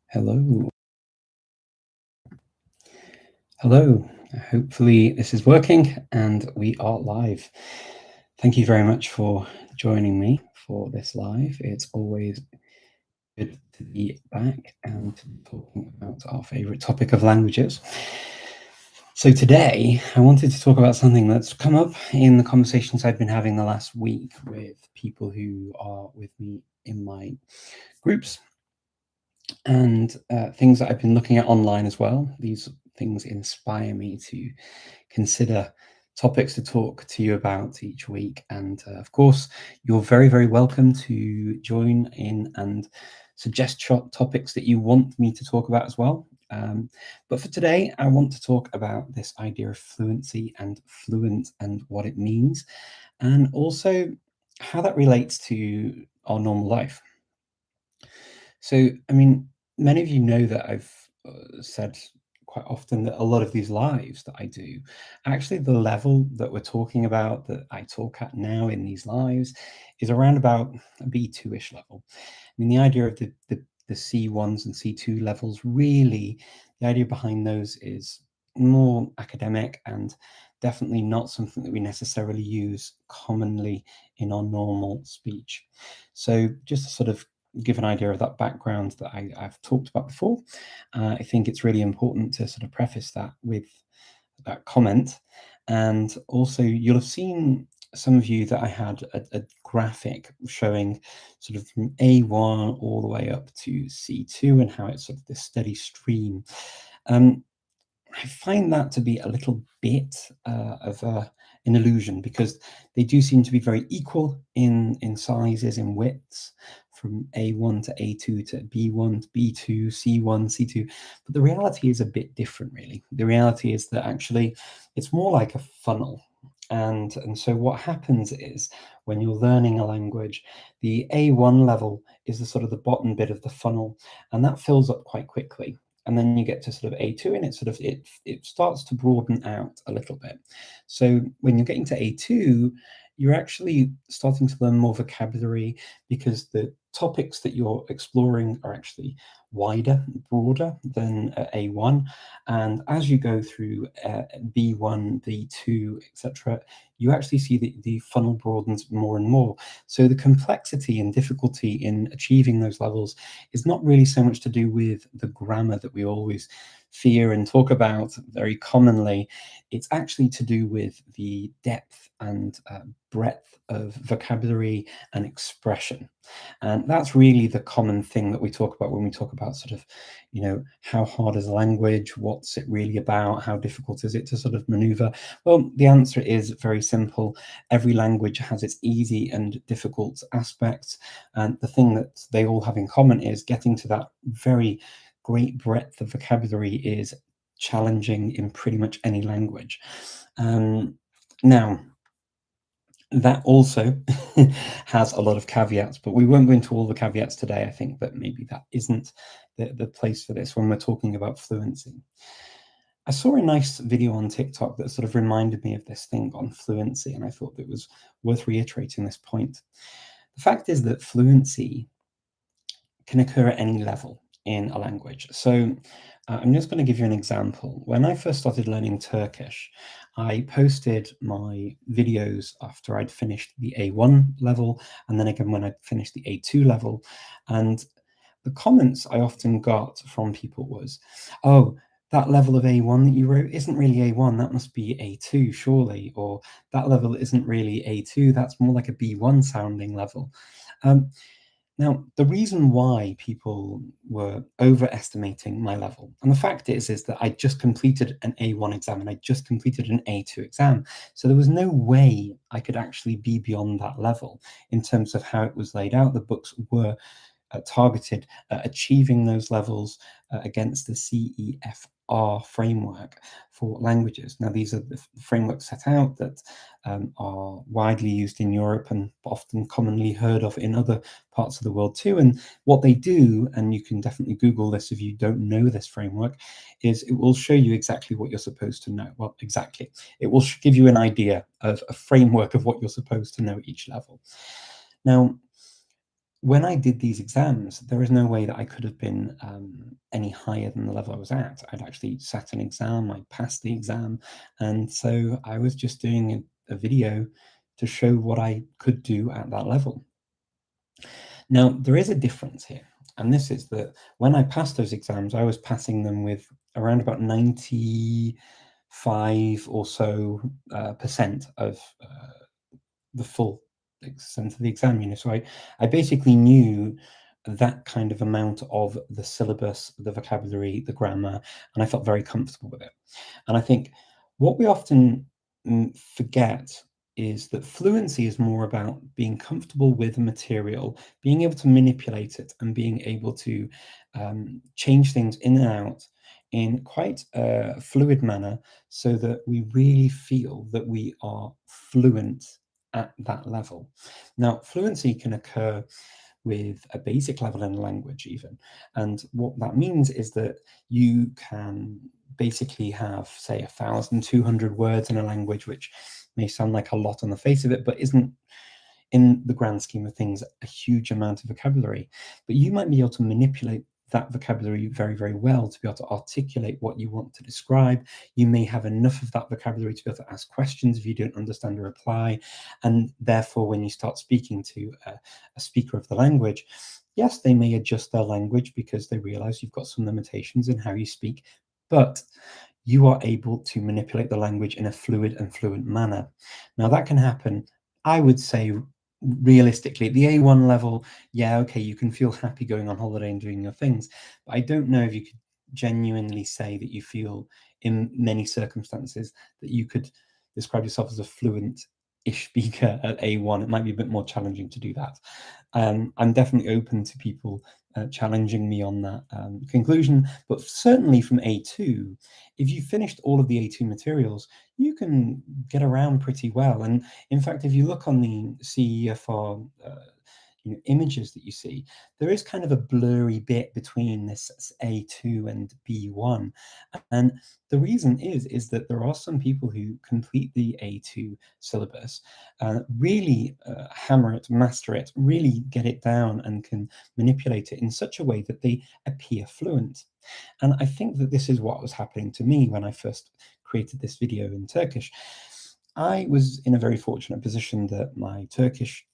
Hello. Hello. Hopefully this is working and we are live. Thank you very much for joining me for this live. It's always good to be back and talking about our favorite topic of languages. So today I wanted to talk about something that's come up in the conversations I've been having the last week with people who are with me in my groups and things that I've been looking at online as well. These things inspire me to consider topics to talk to you about each week. And of course, you're very, very welcome to join in and suggest topics that you want me to talk about as well. But for today, I want to talk about this idea of fluency and fluent and what it means, and also how that relates to our normal life. So, I mean, many of you know that I've said quite often that a lot of these lives that I do, actually, the level that we're talking about, that I talk at now in these lives, is around about a B2-ish level. I mean, the idea of the C1s and C2 levels, really, the idea behind those is more academic and definitely not something that we necessarily use commonly in our normal speech. So, just to sort of give an idea of that background that I've talked about before, I think it's really important to sort of preface that with that comment. And also, you'll have seen, some of you, that I had a graphic showing sort of from A1 all the way up to C2 and how it's sort of this steady stream. I find that to be a little bit of an illusion, because they do seem to be very equal in sizes, in widths, from A1 to A2 to B1 to B2, C1, C2. But the reality is a bit different, really. The reality is that actually it's more like a funnel. And so what happens is, when you're learning a language, the A1 level is the sort of the bottom bit of the funnel, and that fills up quite quickly. And then you get to sort of A2, and it starts to broaden out a little bit. So when you're getting to A2, you're actually starting to learn more vocabulary, because the topics that you're exploring are actually wider, broader than A1. And as you go through B1, B2, etc., you actually see that the funnel broadens more and more. So the complexity and difficulty in achieving those levels is not really so much to do with the grammar that we always fear and talk about very commonly. It's actually to do with the depth and breadth of vocabulary and expression. And that's really the common thing that we talk about when we talk about sort of, how hard is a language? What's it really about? How difficult is it to sort of maneuver? Well, the answer is very simple. Every language has its easy and difficult aspects. And the thing that they all have in common is getting to that very great breadth of vocabulary is challenging in pretty much any language. Now, that also has a lot of caveats, but we won't go into all the caveats today. I think that maybe that isn't the place for this when we're talking about fluency. I saw a nice video on TikTok that sort of reminded me of this thing on fluency, and I thought it was worth reiterating this point. The fact is that fluency can occur at any level in a language. So I'm just going to give you an example. When I first started learning Turkish, I posted my videos after I'd finished the A1 level, and then again when I'd finished the A2 level. And the comments I often got from people was, "Oh, that level of A1 that you wrote isn't really A1, that must be A2, surely." Or, "That level isn't really A2, that's more like a B1 sounding level." Um, Now, the reason why people were overestimating my level, and the fact is that I just completed an A1 exam and I just completed an A2 exam. So there was no way I could actually be beyond that level in terms of how it was laid out. The books were targeted at achieving those levels against the CEFR framework for languages. Now, these are the frameworks set out that are widely used in Europe and often commonly heard of in other parts of the world too. And what they do, and you can definitely Google this if you don't know this framework, is it will show you exactly what you're supposed to know. Well, exactly. It will give you an idea of a framework of what you're supposed to know at each level. Now, when I did these exams, there is no way that I could have been any higher than the level I was at. I'd actually sat an exam, I passed the exam, and so I was just doing a video to show what I could do at that level. Now, there is a difference here, and this is that when I passed those exams, I was passing them with around about 95 or so percent of the full extent of the exam. So I basically knew that kind of amount of the syllabus, the vocabulary, the grammar, and I felt very comfortable with it. And I think what we often forget is that fluency is more about being comfortable with material, being able to manipulate it, and being able to change things in and out in quite a fluid manner so that we really feel that we are fluent at that level. Now, fluency can occur with a basic level in a language even. And what that means is that you can basically have, say, 1,200 words in a language, which may sound like a lot on the face of it, but isn't, in the grand scheme of things, a huge amount of vocabulary. But you might be able to manipulate that vocabulary very, very well to be able to articulate what you want to describe. You may have enough of that vocabulary to be able to ask questions if you don't understand a reply. And therefore, when you start speaking to a speaker of the language, yes, they may adjust their language because they realize you've got some limitations in how you speak, but you are able to manipulate the language in a fluid and fluent manner. Now, that can happen, I would say, realistically, at the A1 level, yeah, okay, you can feel happy going on holiday and doing your things. But I don't know if you could genuinely say that you feel, in many circumstances, that you could describe yourself as a fluent-ish speaker at A1. It might be a bit more challenging to do that. I'm definitely open to people challenging me on that conclusion, but certainly from A2, if you finished all of the A2 materials, you can get around pretty well. And in fact, if you look on the CEFR images that you see, there is kind of a blurry bit between this A2 and B1. And the reason is that there are some people who complete the A2 syllabus, really hammer it, master it, really get it down and can manipulate it in such a way that they appear fluent. And I think that this is what was happening to me when I first created this video in Turkish. I was in a very fortunate position that my Turkish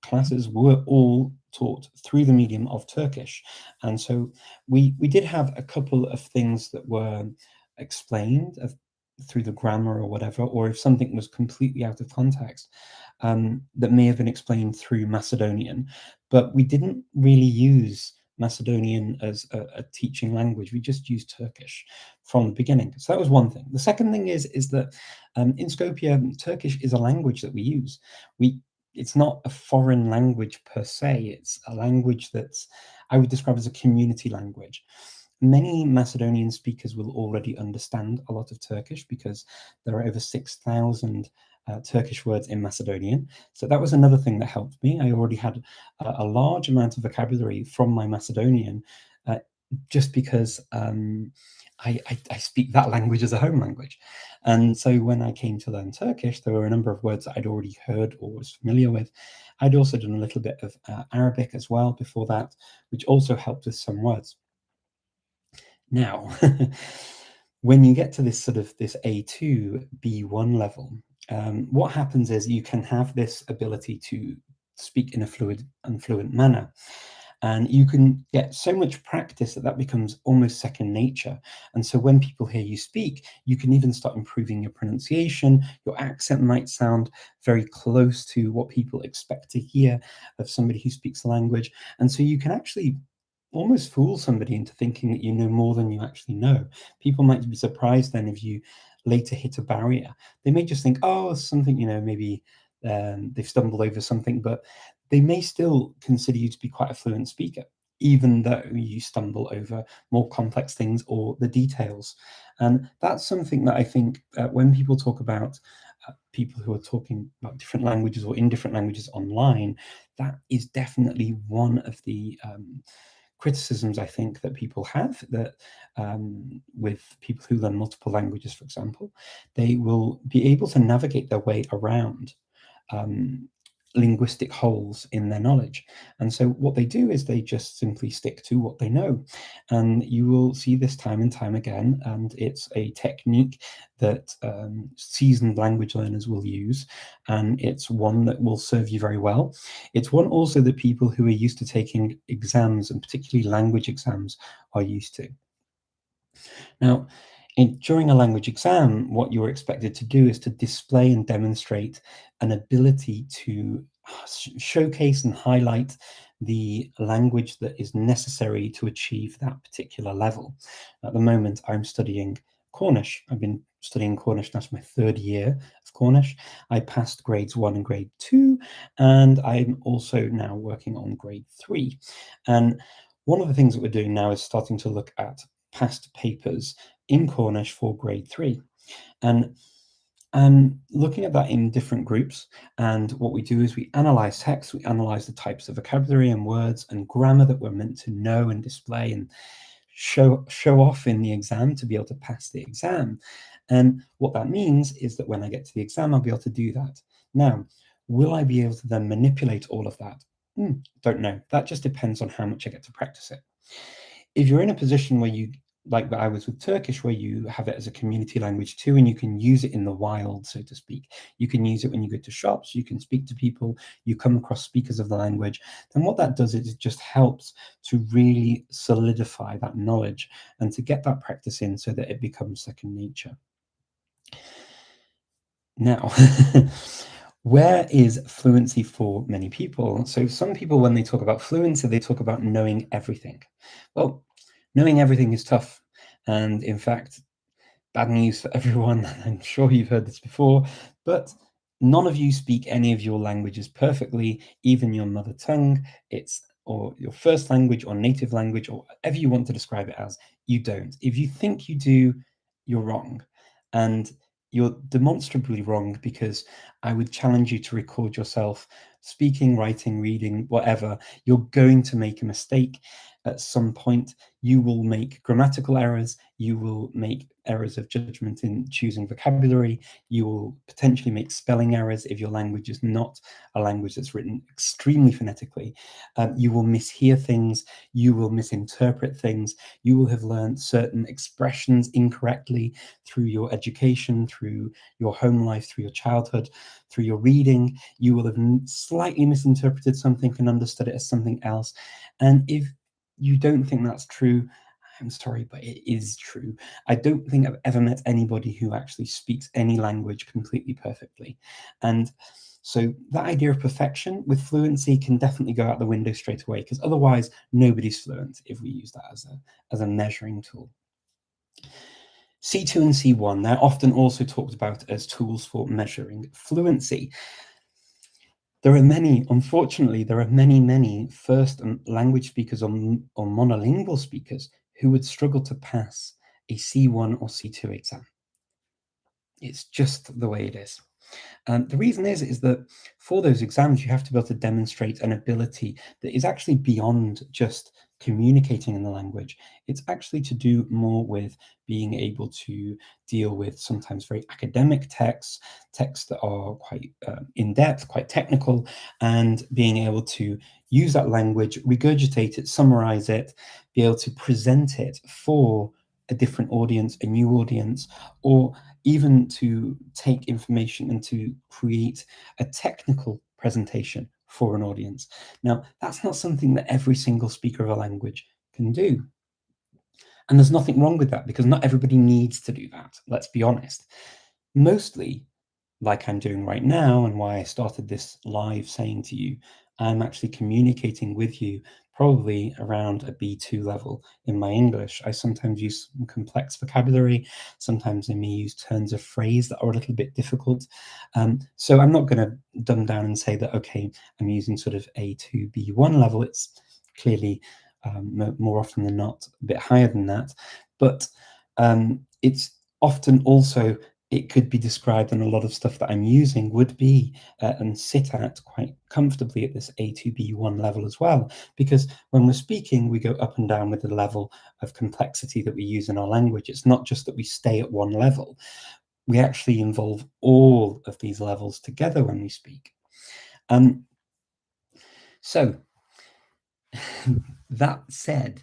classes were all taught through the medium of Turkish. And so we did have a couple of things that were explained through the grammar or whatever, or if something was completely out of context, that may have been explained through Macedonian, but we didn't really use Macedonian as a teaching language. We just used Turkish from the beginning. So that was one thing. The second thing is that in Skopje, Turkish is a language that we use. It's not a foreign language per se. It's a language that's, I would describe as a community language. Many Macedonian speakers will already understand a lot of Turkish because there are over 6,000 Turkish words in Macedonian. So that was another thing that helped me. I already had a large amount of vocabulary from my Macedonian just because I speak that language as a home language. And so when I came to learn Turkish, there were a number of words that I'd already heard or was familiar with. I'd also done a little bit of Arabic as well before that, which also helped with some words. Now, when you get to this sort of this A2, B1 level, what happens is you can have this ability to speak in a fluid and fluent manner. And you can get so much practice that becomes almost second nature. And so when people hear you speak, you can even start improving your pronunciation. Your accent might sound very close to what people expect to hear of somebody who speaks the language. And so you can actually almost fool somebody into thinking that you know more than you actually know. People might be surprised then if you later hit a barrier. They may just think, oh, something, maybe they've stumbled over something, but they may still consider you to be quite a fluent speaker, even though you stumble over more complex things or the details. And that's something that I think when people talk about people who are talking about different languages or in different languages online, that is definitely one of the criticisms I think that people have, that with people who learn multiple languages, for example, they will be able to navigate their way around linguistic holes in their knowledge. And so what they do is they just simply stick to what they know. And you will see this time and time again. And it's a technique that seasoned language learners will use. And it's one that will serve you very well. It's one also that people who are used to taking exams, and particularly language exams, are used to. Now, during a language exam, what you're expected to do is to display and demonstrate an ability to showcase and highlight the language that is necessary to achieve that particular level. At the moment, I'm studying Cornish. I've been studying Cornish now for my third year of Cornish. I passed grades 1 and grade 2, and I'm also now working on grade 3. And one of the things that we're doing now is starting to look at past papers in Cornish for grade 3. And looking at that in different groups, and what we do is we analyze text, we analyze the types of vocabulary and words and grammar that we're meant to know and display and show off in the exam to be able to pass the exam. And what that means is that when I get to the exam, I'll be able to do that. Now, will I be able to then manipulate all of that? Don't know. That just depends on how much I get to practice it. If you're in a position where you, like I was with Turkish, where you have it as a community language too, and you can use it in the wild, so to speak. You can use it when you go to shops, you can speak to people, you come across speakers of the language. Then what that does is it just helps to really solidify that knowledge and to get that practice in so that it becomes second nature. Now, where is fluency for many people? So some people, when they talk about fluency, they talk about knowing everything. Well, knowing everything is tough. And in fact, bad news for everyone. I'm sure you've heard this before, but none of you speak any of your languages perfectly, even your mother tongue, or your first language or native language, or whatever you want to describe it as, you don't. If you think you do, you're wrong. And you're demonstrably wrong, because I would challenge you to record yourself speaking, writing, reading, whatever. You're going to make a mistake at some point. You will make grammatical errors, you will make errors of judgment in choosing vocabulary, you will potentially make spelling errors if your language is not a language that's written extremely phonetically. You will mishear things, you will misinterpret things, you will have learned certain expressions incorrectly through your education, through your home life, through your childhood, through your reading. You will have slightly misinterpreted something and understood it as something else. And if you don't think that's true, I'm sorry, but it is true. I don't think I've ever met anybody who actually speaks any language completely perfectly. And so that idea of perfection with fluency can definitely go out the window straight away, because otherwise nobody's fluent if we use that as a measuring tool. C2 and C1, they're often also talked about as tools for measuring fluency. There are many, unfortunately, there are many first language speakers or monolingual speakers who would struggle to pass a C1 or C2 exam. It's just the way it is. The reason is that for those exams, you have to be able to demonstrate an ability that is actually beyond just communicating in the language. It's actually to do more with being able to deal with sometimes very academic texts that are quite in-depth, quite technical, and being able to use that language, regurgitate it, summarize it, be able to present it for a different audience, a new audience, or even to take information and to create a technical presentation for an audience. Now, that's not something that every single speaker of a language can do. And there's nothing wrong with that, because not everybody needs to do that, let's be honest. Mostly, like I'm doing right now, and why I started this live saying to you, I'm actually communicating with you probably around a B2 level in my English. I sometimes use some complex vocabulary. Sometimes I may use turns of phrase that are a little bit difficult. So I'm not going to dumb down and say that, okay, I'm using sort of A2, B1 level. It's clearly more often than not a bit higher than that. But it's often also, it could be described, and a lot of stuff that I'm using would be and sit at quite comfortably at this A2B1 level as well, because when we're speaking, we go up and down with the level of complexity that we use in our language. It's not just that we stay at one level. We actually involve all of these levels together when we speak. So that said,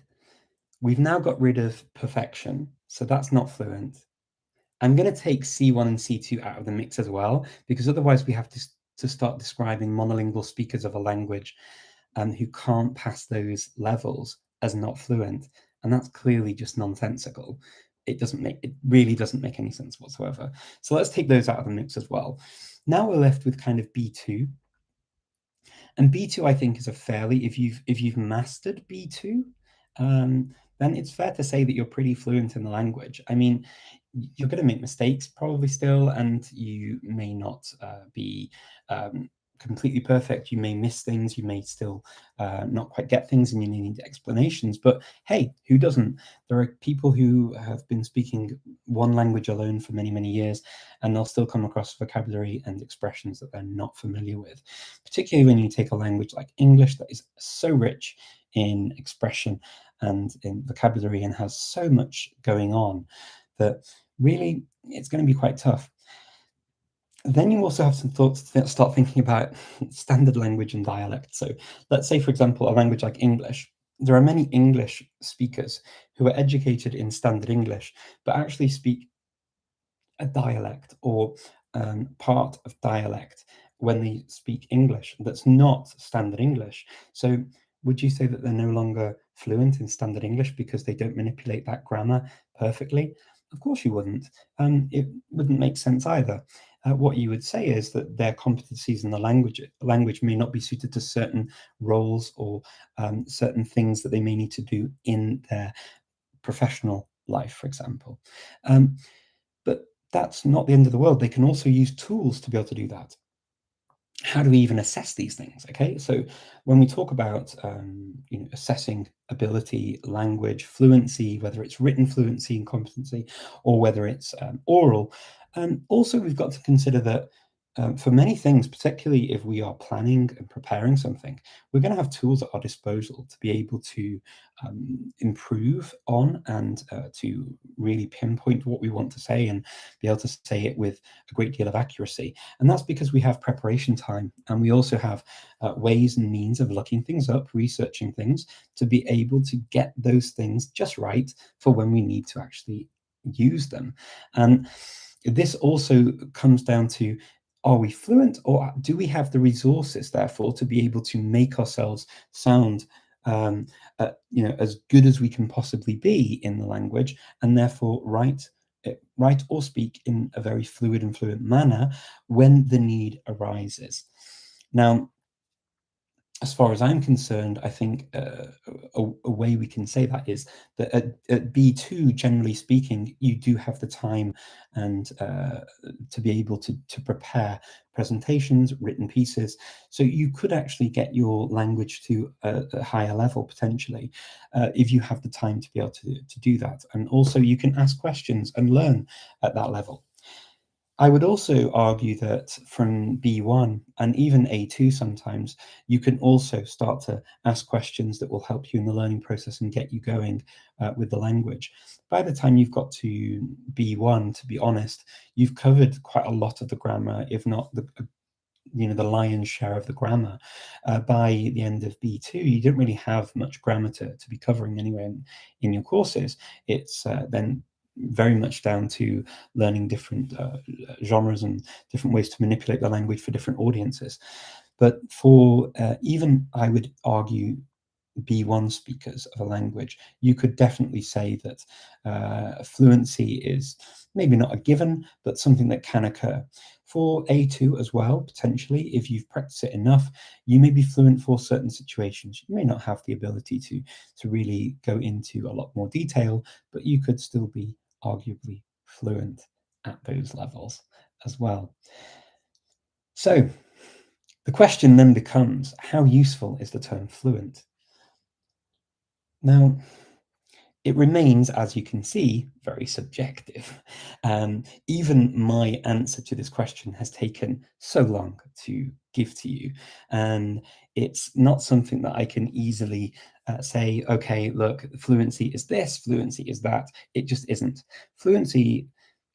we've now got rid of perfection, so that's not fluent. I'm going to take C1 and C2 out of the mix as well, because otherwise we have to start describing monolingual speakers of a language who can't pass those levels as not fluent, and that's clearly just nonsensical. It really doesn't make any sense whatsoever. So let's take those out of the mix as well. Now we're left with kind of B2, and B2 I think is a fairly, if you've mastered B2, then it's fair to say that you're pretty fluent in the language. I mean, you're going to make mistakes probably still, and you may not be completely perfect. You may miss things, you may still not quite get things, and you may need explanations. But hey, who doesn't? There are people who have been speaking one language alone for many, many years, and they'll still come across vocabulary and expressions that they're not familiar with, particularly when you take a language like English that is so rich in expression and in vocabulary and has so much going on that really it's going to be quite tough. Then you also have some thoughts to start thinking about standard language and dialect. So let's say, for example, a language like English. There are many English speakers who are educated in standard English, but actually speak a dialect or part of dialect when they speak English that's not standard English. So would you say that they're no longer fluent in standard English because they don't manipulate that grammar perfectly? Of course you wouldn't. It wouldn't make sense either. What you would say is that their competencies in the language may not be suited to certain roles or certain things that they may need to do in their professional life, for example. But that's not the end of the world. They can also use tools to be able to do that. How do we even assess these things? Okay, so when we talk about assessing ability, language, fluency, whether it's written fluency and competency, or whether it's oral, also we've got to consider that for many things, particularly if we are planning and preparing something, we're going to have tools at our disposal to be able to improve on and to really pinpoint what we want to say and be able to say it with a great deal of accuracy. And that's because we have preparation time, and we also have ways and means of looking things up, researching things to be able to get those things just right for when we need to actually use them. And this also comes down to, are we fluent, or do we have the resources, therefore, to be able to make ourselves sound as good as we can possibly be in the language, and therefore write or speak in a very fluid and fluent manner when the need arises. Now, as far as I'm concerned, I think a way we can say that is that at B2, generally speaking, you do have the time and to be able to prepare presentations, written pieces. So you could actually get your language to a higher level potentially if you have the time to be able to do that. And also you can ask questions and learn at that level. I would also argue that from B1 and even A2 sometimes, you can also start to ask questions that will help you in the learning process and get you going with the language. By the time you've got to B1, to be honest, you've covered quite a lot of the grammar, if not the lion's share of the grammar. By the end of B2, you don't really have much grammar to be covering anyway in your courses. It's then very much down to learning different genres and different ways to manipulate the language for different audiences. But for even, I would argue, B1 speakers of a language, you could definitely say that fluency is maybe not a given, but something that can occur. For A2 as well, potentially, if you've practiced it enough, you may be fluent for certain situations. You may not have the ability to really go into a lot more detail, but you could still be arguably fluent at those levels as well. So the question then becomes, how useful is the term fluent? Now, it remains, as you can see, very subjective. Even my answer to this question has taken so long to give to you, and it's not something that I can easily say, okay, look, fluency is this, fluency is that. It just isn't. Fluency,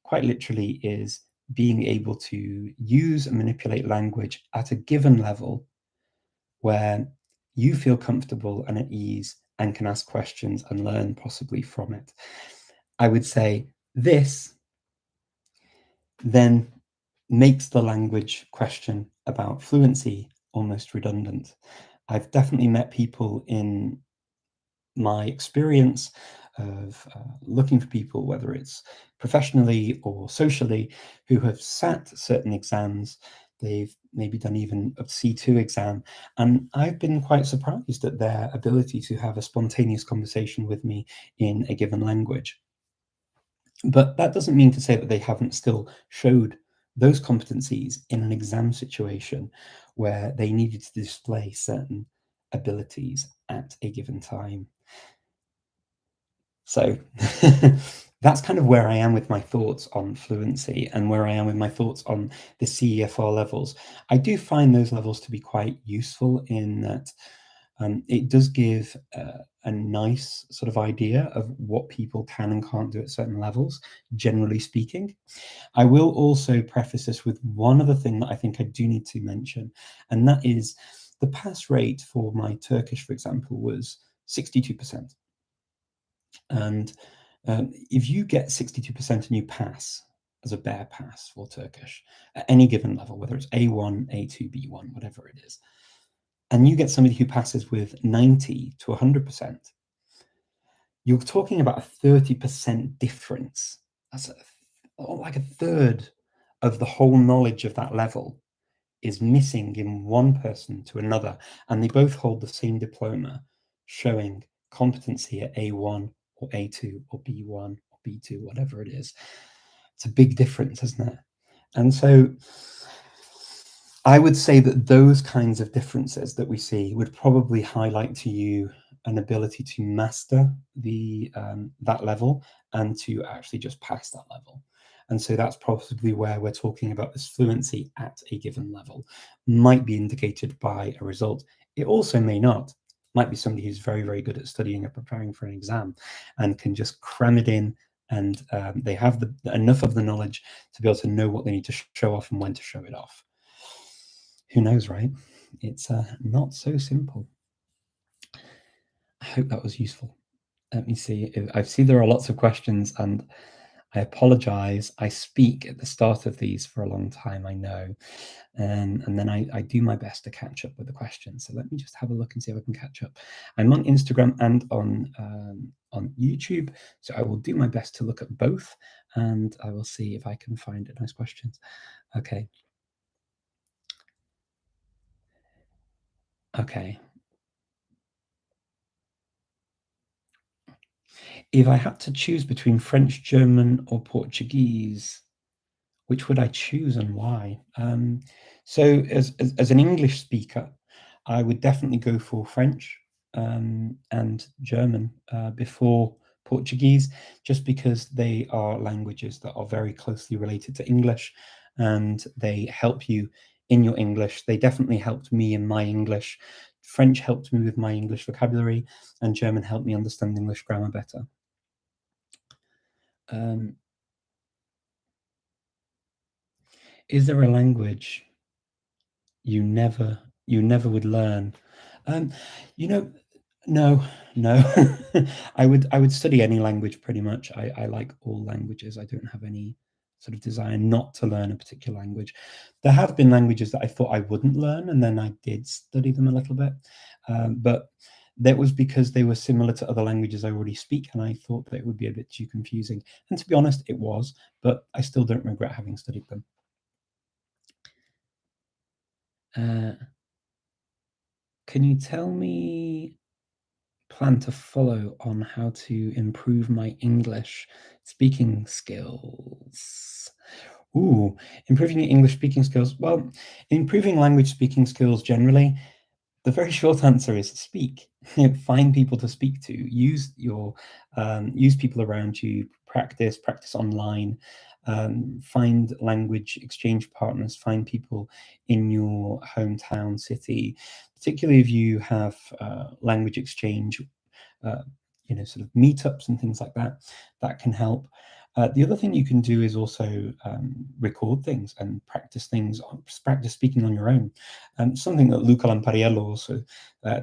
quite literally, is being able to use and manipulate language at a given level where you feel comfortable and at ease and can ask questions and learn possibly from it. I would say this then makes the language question about fluency almost redundant. I've definitely met people in my experience of looking for people, whether it's professionally or socially, who have sat certain exams. They've maybe done even a C2 exam, and I've been quite surprised at their ability to have a spontaneous conversation with me in a given language. But that doesn't mean to say that they haven't still showed those competencies in an exam situation where they needed to display certain abilities at a given time. So that's kind of where I am with my thoughts on fluency and where I am with my thoughts on the CEFR levels. I do find those levels to be quite useful in that it does give a nice sort of idea of what people can and can't do at certain levels, generally speaking. I will also preface this with one other thing that I think I do need to mention, and that is the pass rate for my Turkish, for example, was 62%. And if you get 62% and you pass as a bare pass for Turkish at any given level, whether it's A1, A2, B1, whatever it is, and you get somebody who passes with 90 to 100%, you're talking about a 30% difference. That's like a third of the whole knowledge of that level is missing in one person to another, and they both hold the same diploma showing competency at A1 or A2 or B1 or B2, whatever it is. It's a big difference, isn't it? And so I would say that those kinds of differences that we see would probably highlight to you an ability to master the that level and to actually just pass that level. And so that's possibly where we're talking about this fluency at a given level might be indicated by a result. It also may not. Might be somebody who's very, very good at studying and preparing for an exam and can just cram it in, and they have enough of the knowledge to be able to know what they need to show off and when to show it off. Who knows, right? It's not so simple. I hope that was useful. Let me see. I see there are lots of questions, and I apologize. I speak at the start of these for a long time, I know. And then I do my best to catch up with the questions. So let me just have a look and see if I can catch up. I'm on Instagram and on YouTube, so I will do my best to look at both, and I will see if I can find nice questions. Okay. Okay. If I had to choose between French, German, or Portuguese, which would I choose and why? So, as an English speaker, I would definitely go for French and German before Portuguese, just because they are languages that are very closely related to English, and they help you in your English. They definitely helped me in my English. French helped me with my English vocabulary, and German helped me understand English grammar better. Um, is there a language you never would learn? Um, you know, no, no. I would study any language pretty much. I like all languages. I don't have any sort of desire not to learn a particular language. There have been languages that I thought I wouldn't learn, and then I did study them a little bit. But that was because they were similar to other languages I already speak, and I thought that it would be a bit too confusing. And to be honest, it was, but I still don't regret having studied them. Uh, can you tell me plan to follow on how to improve my English speaking skills? Ooh, improving your English speaking skills. Well, improving language speaking skills generally, the very short answer is speak. Find people to speak to. Use people around you. Practice online. Find language exchange partners. Find people in your hometown city, particularly if you have language exchange, sort of meetups and things like that. That can help. The other thing you can do is also record things and practice things, practice speaking on your own. Something that Luca Lampariello also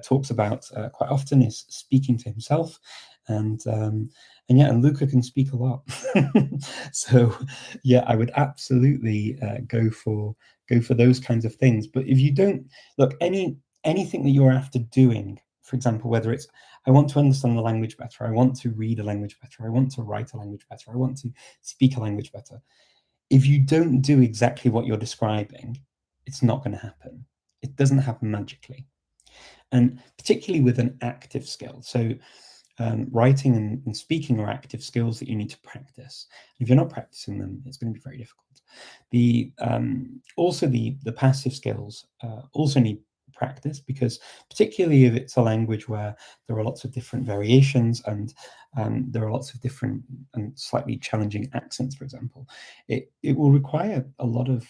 talks about quite often is speaking to himself, and Luca can speak a lot. So yeah, I would absolutely go for those kinds of things. But if you don't look anything that you're after doing, for example, whether it's I want to understand the language better, I want to read a language better, I want to write a language better, I want to speak a language better. If you don't do exactly what you're describing, it's not going to happen. It doesn't happen magically. And particularly with an active skill. So writing and speaking are active skills that you need to practice. If you're not practicing them, it's going to be very difficult. Also the passive skills also need practice, because particularly if it's a language where there are lots of different variations and there are lots of different and slightly challenging accents, for example, it will require a lot of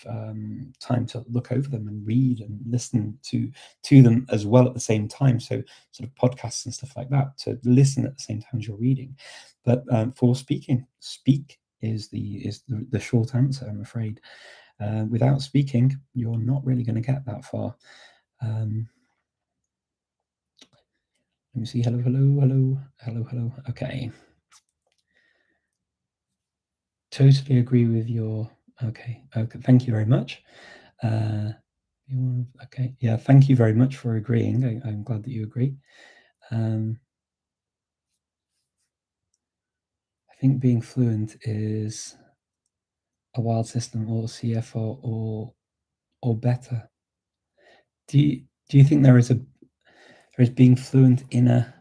time to look over them and read and listen to them as well at the same time. So sort of podcasts and stuff like that, to listen at the same time as you're reading. But for speaking, speak is the short answer, I'm afraid. Without speaking, you're not really going to get that far. Let me see. Hello, hello, hello, hello, hello. Okay. Totally agree with your. Okay. Okay. Thank you very much. Okay. Yeah. Thank you very much for agreeing. I'm glad that you agree. I think being fluent is a wild system, or CFO, or better. Do you think there is being fluent in a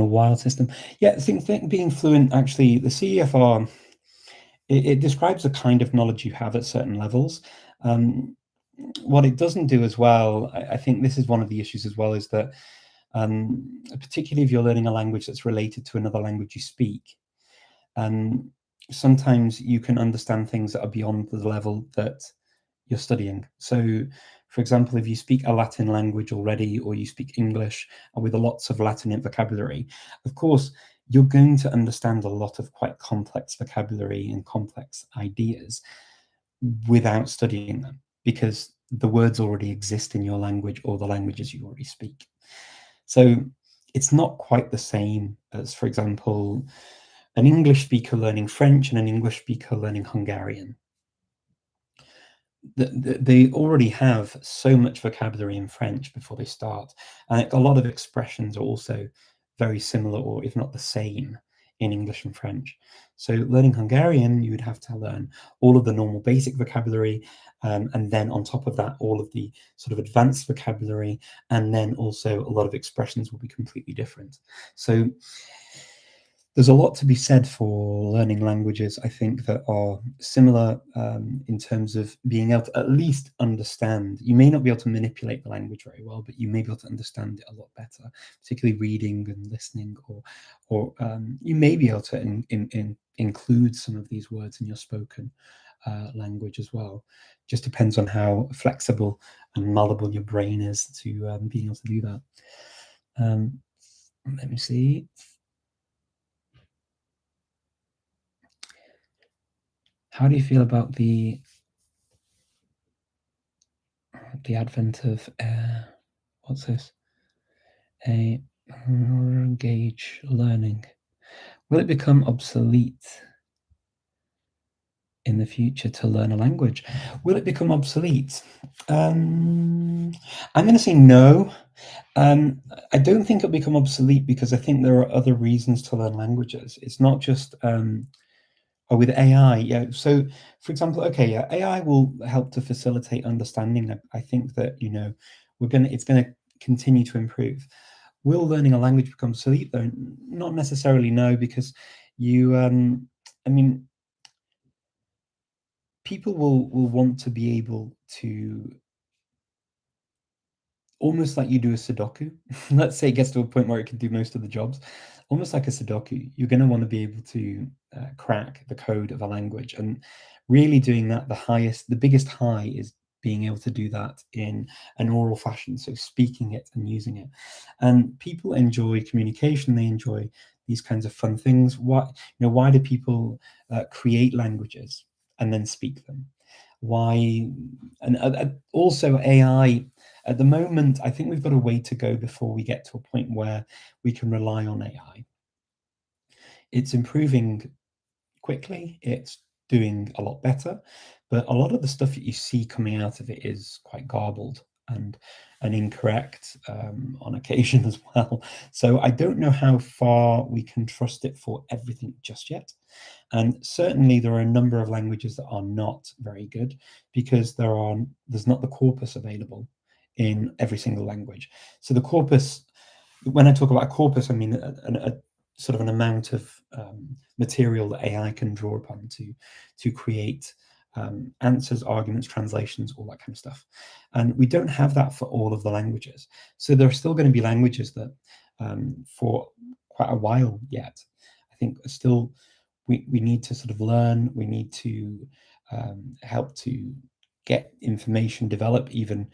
wild system? Yeah, I think being fluent, actually, the CEFR, it describes the kind of knowledge you have at certain levels. What it doesn't do as well, I think this is one of the issues as well, is that particularly if you're learning a language that's related to another language you speak, sometimes you can understand things that are beyond the level that you're studying. So, for example, if you speak a Latin language already, or you speak English with lots of Latin vocabulary, of course, you're going to understand a lot of quite complex vocabulary and complex ideas without studying them, because the words already exist in your language or the languages you already speak. So it's not quite the same as, for example, an English speaker learning French and an English speaker learning Hungarian. They already have so much vocabulary in French before they start, and a lot of expressions are also very similar, or if not the same, in English and French. So learning Hungarian, you would have to learn all of the normal basic vocabulary, and then on top of that, all of the sort of advanced vocabulary, and then also a lot of expressions will be completely different. So there's a lot to be said for learning languages, I think, that are similar in terms of being able to at least understand. You may not be able to manipulate the language very well, but you may be able to understand it a lot better, particularly reading and listening, or you may be able to include some of these words in your spoken language as well. Just depends on how flexible and malleable your brain is to being able to do that. Let me see. How do you feel about the advent of what's this? A engage learning. Will it become obsolete in the future to learn a language? Will it become obsolete? I'm going to say no. I don't think it'll become obsolete, because I think there are other reasons to learn languages. It's not just with AI, yeah. So, for example, okay, yeah, AI will help to facilitate understanding. I think that it's gonna continue to improve. Will learning a language become obsolete, though? Not necessarily, no, because you, I mean, people will want to be able to, almost like you do a Sudoku. Let's say it gets to a point where it can do most of the jobs. Almost like a Sudoku, you're going to want to be able to crack the code of a language, and really doing that, the biggest high is being able to do that in an oral fashion, so speaking it and using it. And people enjoy communication, they enjoy these kinds of fun things. Why do people create languages and then speak them? Why? And also AI. At the moment, I think we've got a way to go before we get to a point where we can rely on AI. It's improving quickly. It's doing a lot better, but a lot of the stuff that you see coming out of it is quite garbled and incorrect on occasion as well. So I don't know how far we can trust it for everything just yet. And certainly there are a number of languages that are not very good because there's not the corpus available in every single language. So the corpus, when I talk about a corpus, I mean a sort of an amount of material that AI can draw upon to create answers, arguments, translations, all that kind of stuff. And we don't have that for all of the languages. So there are still going to be languages that for quite a while yet, I think still we need to sort of learn, we need to help to get information, develop even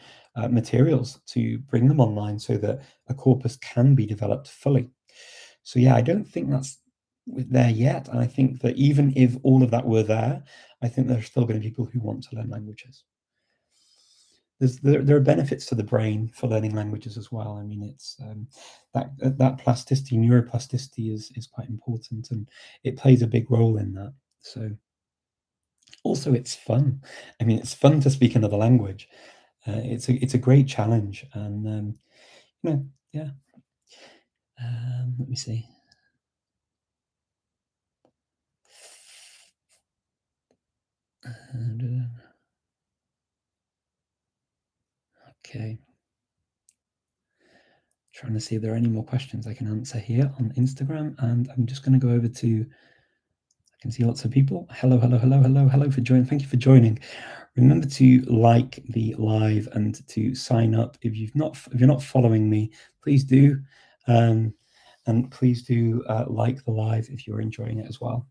materials to bring them online so that a corpus can be developed fully. So yeah, I don't think that's there yet. And I think that even if all of that were there, I think there are still going to be people who want to learn languages. There are benefits to the brain for learning languages as well. I mean, it's that plasticity, neuroplasticity is quite important, and it plays a big role in that. So also, it's fun. I mean, it's fun to speak another language. It's a great challenge, and yeah. Let me see. Okay. Trying to see if there are any more questions I can answer here on Instagram, and I'm just going to go over to. I can see lots of people. Hello, hello, hello, hello, hello for joining. Thank you for joining. Remember to like the live and to sign up if you're not following me. Please do, and please do like the live if you're enjoying it as well.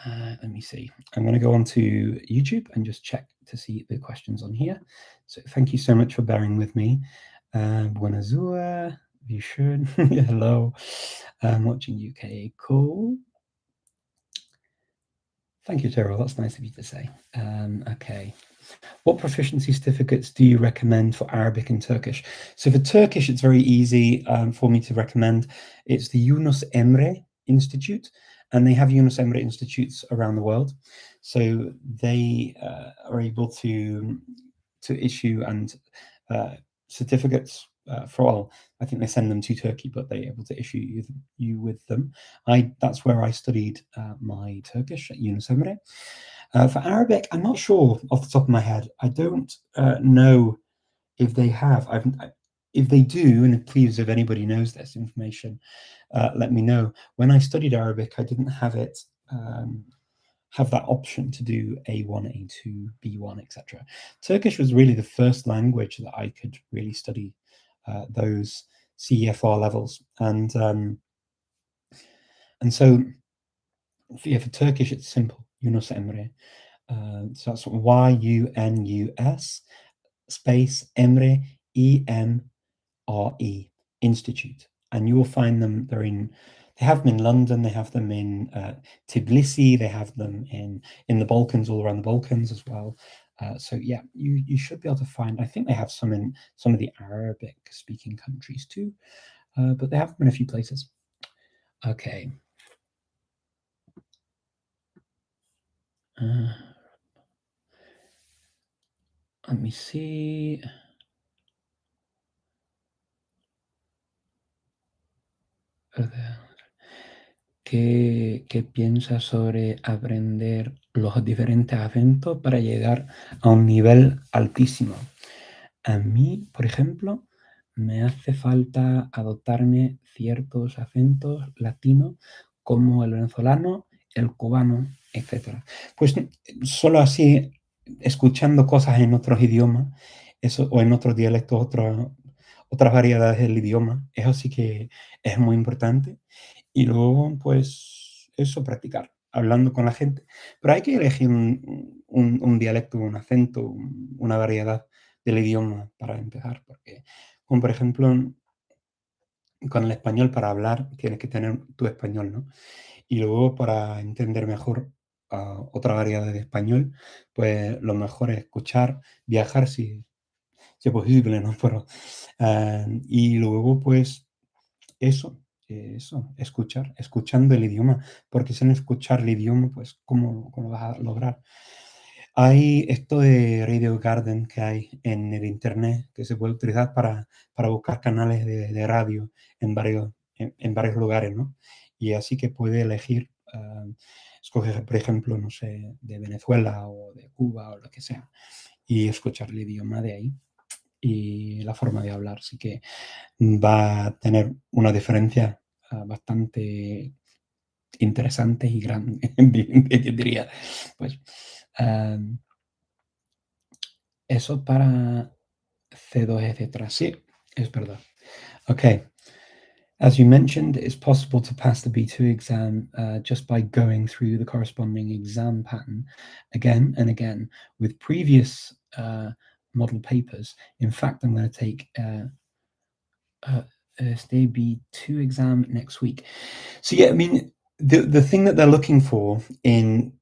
Let me see. I'm going to go on to YouTube and just check to see the questions on here. So thank you so much for bearing with me. Buonasera, wie schön. Hello. I'm watching UK. Cool. Thank you, Terrell. That's nice of you to say. Okay. What proficiency certificates do you recommend for Arabic and Turkish? So for Turkish, it's very easy for me to recommend. It's the Yunus Emre Institute, and they have Yunus Emre Institutes around the world. So they are able to issue and certificates for all. I think they send them to Turkey, but they're able to issue you with them. That's where I studied my Turkish at Yunus Emre. For Arabic, I'm not sure off the top of my head. I don't know if they have. If they do, and please, if anybody knows this information, let me know. When I studied Arabic, I didn't have it. Have that option to do A1, A2, B1, etc. Turkish was really the first language that I could really study those CEFR levels, and so yeah, for Turkish it's simple. Yunus Emre. So that's YUNUS space Emre EMRE Institute, and you will find them. They have them in London. They have them in Tbilisi. They have them in the Balkans, all around the Balkans as well. So yeah, you should be able to find. I think they have some in some of the Arabic-speaking countries too, but they have them in a few places. Okay. Let me see. ¿Qué piensas sobre aprender los diferentes acentos para llegar a un nivel altísimo? A mí, por ejemplo, me hace falta adoptarme ciertos acentos latinos como el venezolano, el cubano, etcétera. Pues solo así, escuchando cosas en otros idiomas, eso, o en otros dialectos, otras variedades del idioma, eso sí que es muy importante. Y luego, pues, eso, practicar, hablando con la gente. Pero hay que elegir un dialecto, un acento, una variedad del idioma para empezar, porque, como por ejemplo, con el español para hablar tienes que tener tu español, ¿no? Y luego para entender mejor otra variedad de español, pues lo mejor es escuchar, viajar si es posible, ¿no? Pero, y luego, pues, eso, escuchando el idioma, porque sin escuchar el idioma, pues, ¿cómo vas a lograr? Hay esto de Radio Garden que hay en el internet, que se puede utilizar para buscar canales de radio en varios lugares, ¿no? Y así que puede elegir, escoger, por ejemplo, no sé, de Venezuela o de Cuba o lo que sea, y escuchar el idioma de ahí y la forma de hablar. Así que va a tener una diferencia bastante interesante y grande, yo diría. Pues, um, eso para C2, etcétera. Sí, es verdad. Okay. As you mentioned, it's possible to pass the B2 exam just by going through the corresponding exam pattern again and again with previous model papers. In fact, I'm going to take the B2 exam next week. So yeah, I mean, the thing that they're looking for in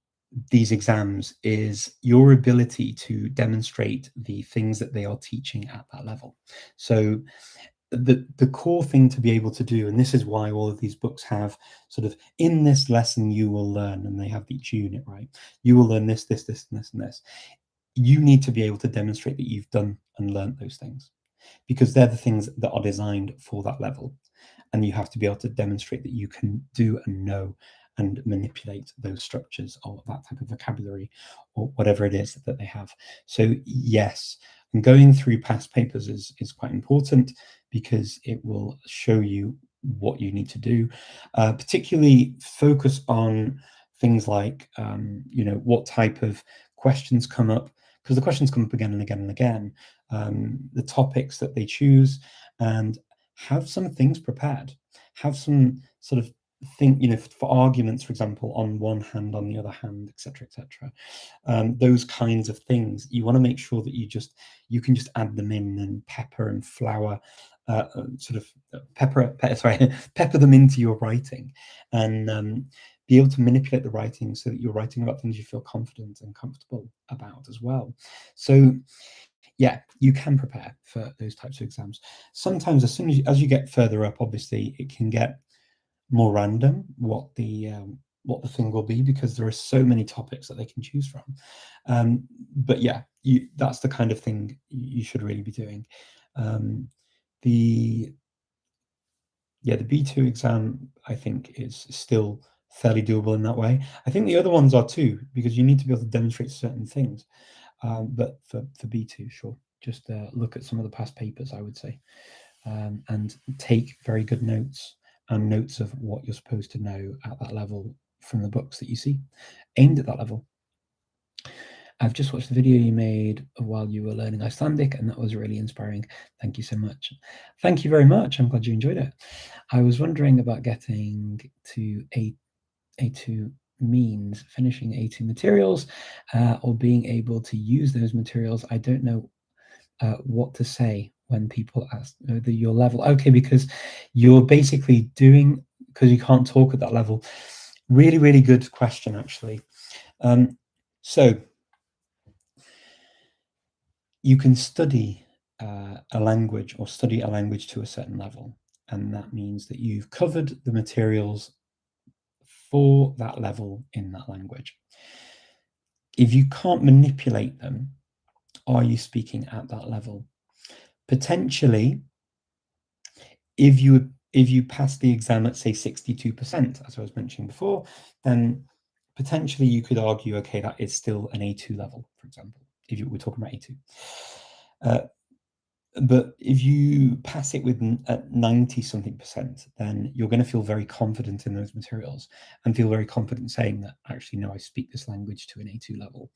these exams is your ability to demonstrate the things that they are teaching at that level. So the core thing to be able to do, and this is why all of these books have sort of in this lesson you will learn, and they have each unit, right? You will learn this, this, this, and this, and this. You need to be able to demonstrate that you've done and learned those things because they're the things that are designed for that level. And you have to be able to demonstrate that you can do and know and manipulate those structures or that type of vocabulary or whatever it is that they have. So yes, and going through past papers is quite important because it will show you what you need to do. Particularly focus on things like what type of questions come up, because the questions come up again and again and again, the topics that they choose, and have some things prepared. Have some sort of think, for arguments, for example, on one hand, on the other hand, etc., etc. Those kinds of things. You want to make sure that you can just add them in and pepper and flour, sort of pepper them into your writing, and be able to manipulate the writing so that you're writing about things you feel confident and comfortable about as well. So yeah, you can prepare for those types of exams. Sometimes, as soon as you get further up, obviously, it can get more random what the thing will be because there are so many topics that they can choose from. But yeah, that's the kind of thing you should really be doing. The B2 exam, I think, is still fairly doable in that way. I think the other ones are too, because you need to be able to demonstrate certain things. But for B2, sure, just look at some of the past papers, I would say, and take very good notes and notes of what you're supposed to know at that level from the books that you see aimed at that level. I've just watched the video you made while you were learning Icelandic, and that was really inspiring. Thank you so much. Thank you very much. I'm glad you enjoyed it. I was wondering about getting to A2 means finishing A2 materials or being able to use those materials. I don't know what to say when people ask your level. Okay, because you're basically doing, because you can't talk at that level. Really, really good question, actually. So you can study a language or study a language to a certain level, and that means that you've covered the materials for that level in that language. If you can't manipulate them, are you speaking at that level? Potentially, if you pass the exam at, say, 62%, as I was mentioning before, then potentially you could argue, okay, that is still an A2 level, for example, if we're talking about A2. But if you pass it with at 90 something percent, then you're going to feel very confident in those materials and feel very confident saying that actually, no, I speak this language to an A2 level.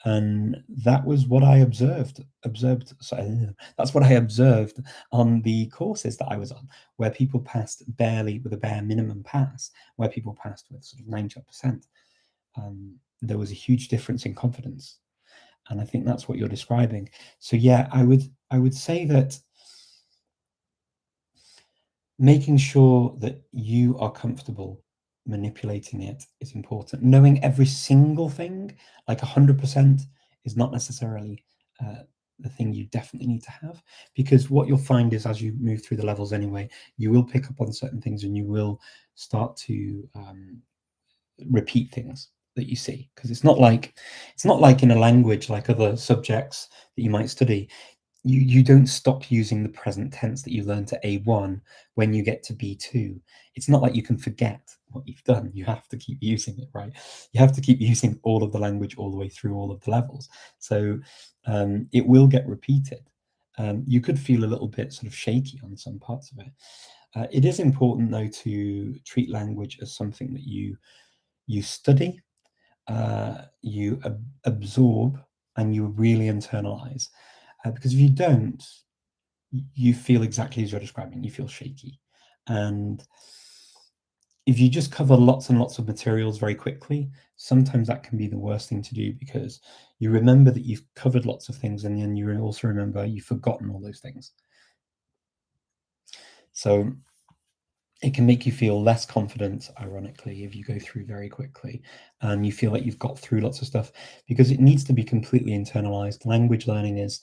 And that was what I observed. That's what I observed on the courses that I was on, where people passed barely with a bare minimum pass, where people passed with sort of 90%. There was a huge difference in confidence. And I think that's what you're describing. So yeah, I would say that making sure that you are comfortable manipulating it is important. Knowing every single thing, like 100%, is not necessarily the thing you definitely need to have, because what you'll find is as you move through the levels anyway, you will pick up on certain things and you will start to repeat things that you see, because it's not like in a language like other subjects that you might study. You don't stop using the present tense that you learn to A1 when you get to B2. It's not like you can forget what you've done. You have to keep using it, right? You have to keep using all of the language all the way through all of the levels. So it will get repeated. You could feel a little bit sort of shaky on some parts of it. It is important, though, to treat language as something that you study, you absorb, and you really internalize. Because if you don't, you feel exactly as you're describing. You feel shaky. And if you just cover lots and lots of materials very quickly, sometimes that can be the worst thing to do, because you remember that you've covered lots of things, and then you also remember you've forgotten all those things. So it can make you feel less confident, ironically, if you go through very quickly and you feel like you've got through lots of stuff, because it needs to be completely internalized. Language learning is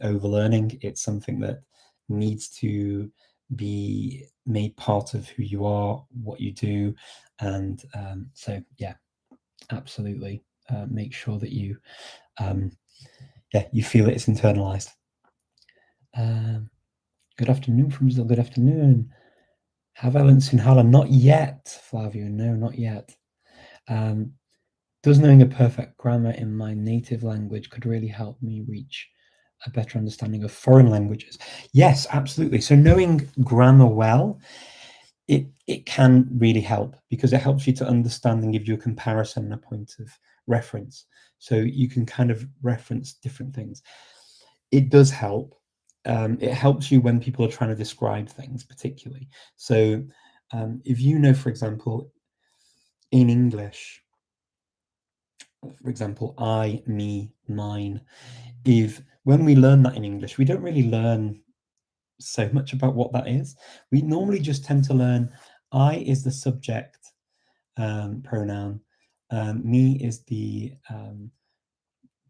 overlearning. It's something that needs to be made part of who you are, what you do. And so, yeah, absolutely. Make sure that you, you feel that it's internalized. Good afternoon from Brazil. Good afternoon. Have I learnt Sinhala? Not yet, Flavio. No, not yet. Does knowing a perfect grammar in my native language could really help me reach a better understanding of foreign languages? Yes, absolutely. So knowing grammar well, it can really help, because it helps you to understand and give you a comparison and a point of reference. So you can kind of reference different things. It does help. It helps you when people are trying to describe things, particularly. So if you know, for example, in English, for example, I, me, mine, if when we learn that in English, we don't really learn so much about what that is. We normally just tend to learn I is the subject pronoun, me is the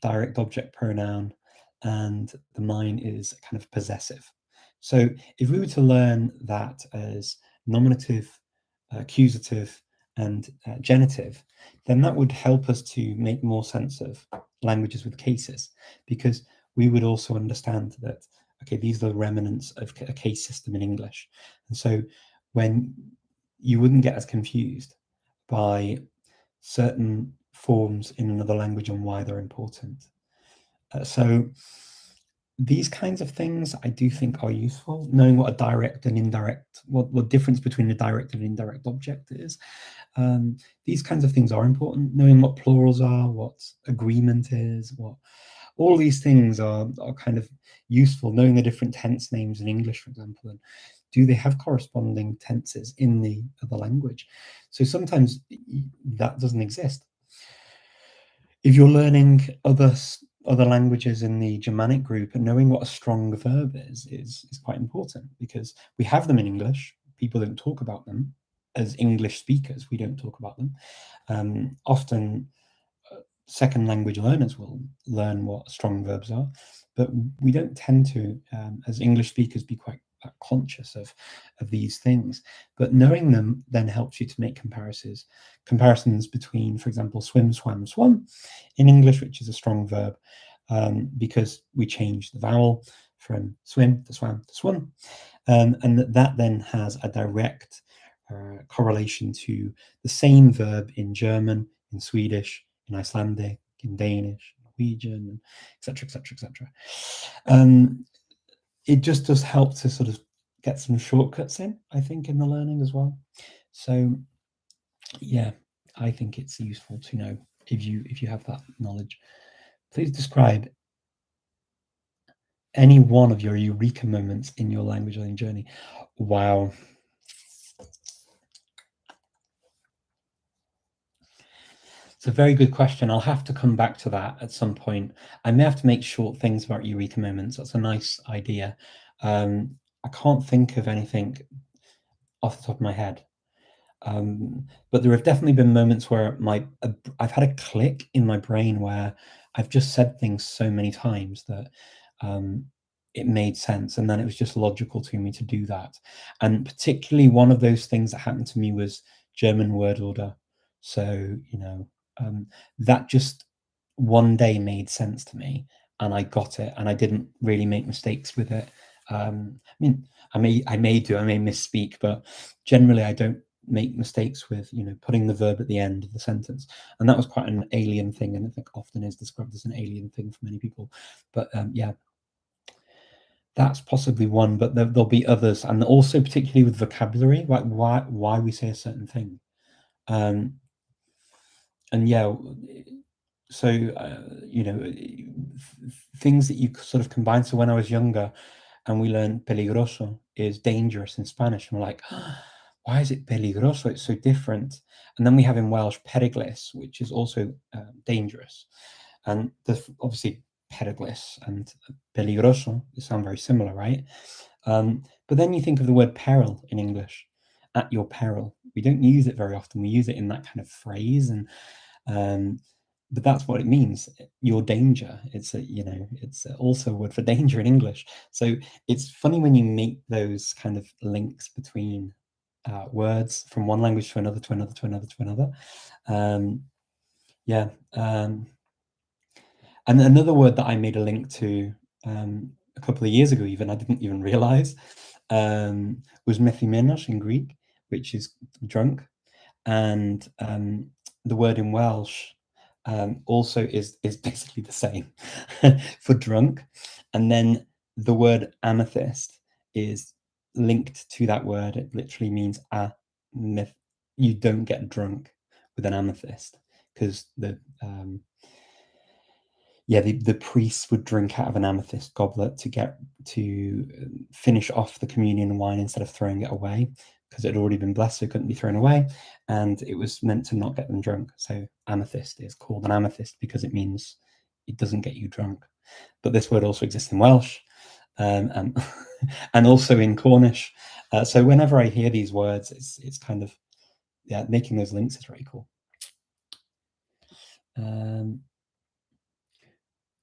direct object pronoun, and the mine is kind of possessive. So if we were to learn that as nominative, accusative, and genitive, then that would help us to make more sense of languages with cases, because we would also understand that, okay, these are the remnants of a case system in English. And so when you wouldn't get as confused by certain forms in another language and why they're important. So these kinds of things I do think are useful. Knowing what a direct and indirect, what difference between a direct and indirect object is. These kinds of things are important. Knowing what plurals are, what agreement is, what all these things are kind of useful. Knowing the different tense names in English, for example, and do they have corresponding tenses in the other language? So sometimes that doesn't exist. If you're learning other languages in the Germanic group, and knowing what a strong verb is quite important, because we have them in English. People don't talk about them. As English speakers, we don't talk about them. Often second language learners will learn what strong verbs are, but we don't tend to, as English speakers, be quite conscious of these things. But knowing them then helps you to make comparisons between, for example, swim, swam, swum in English, which is a strong verb, because we change the vowel from swim to swam to swum, and that then has a direct correlation to the same verb in German, in Swedish, in Icelandic, in Danish, Norwegian, etc., etc., etc. It just does help to sort of get some shortcuts in, I think, in the learning as well. So, yeah, I think it's useful to know if you have that knowledge. Please describe any one of your eureka moments in your language learning journey. Wow. It's a very good question. I'll have to come back to that at some point. I may have to make short things about eureka moments. That's a nice idea. I can't think of anything off the top of my head. But there have definitely been moments where I've had a click in my brain where I've just said things so many times that um, it made sense, and then it was just logical to me to do that. And particularly one of those things that happened to me was German word order. So that just one day made sense to me, and I got it, and I didn't really make mistakes with it. I mean, I may misspeak, but generally I don't make mistakes with putting the verb at the end of the sentence, and that was quite an alien thing, and I think often is described as an alien thing for many people. But yeah, that's possibly one, but there'll be others, and also particularly with vocabulary, like why we say a certain thing. And yeah, so things that you sort of combine. So when I was younger and we learned peligroso is dangerous in Spanish, and we're like, why is it peligroso? It's so different. And then we have in Welsh periglis, which is also dangerous. And there's obviously periglis and peligroso, they sound very similar, right? But then you think of the word peril in English, at your peril. We don't use it very often. We use it in that kind of phrase, and but that's what it means. Your danger. It's also a word for danger in English. So it's funny when you make those kind of links between words from one language to another, to another, to another, to another. Yeah. And another word that I made a link to a couple of years ago, even I didn't even realize, was methymenos in Greek, which is drunk, and the word in Welsh also is basically the same for drunk, and then the word amethyst is linked to that word. It literally means you don't get drunk with an amethyst, because the priests would drink out of an amethyst goblet to finish off the communion wine instead of throwing it away, because it had already been blessed, so it couldn't be thrown away, and it was meant to not get them drunk. So amethyst is called an amethyst because it means it doesn't get you drunk. But this word also exists in Welsh, and and also in Cornish. So whenever I hear these words, it's kind of, yeah, making those links is very cool.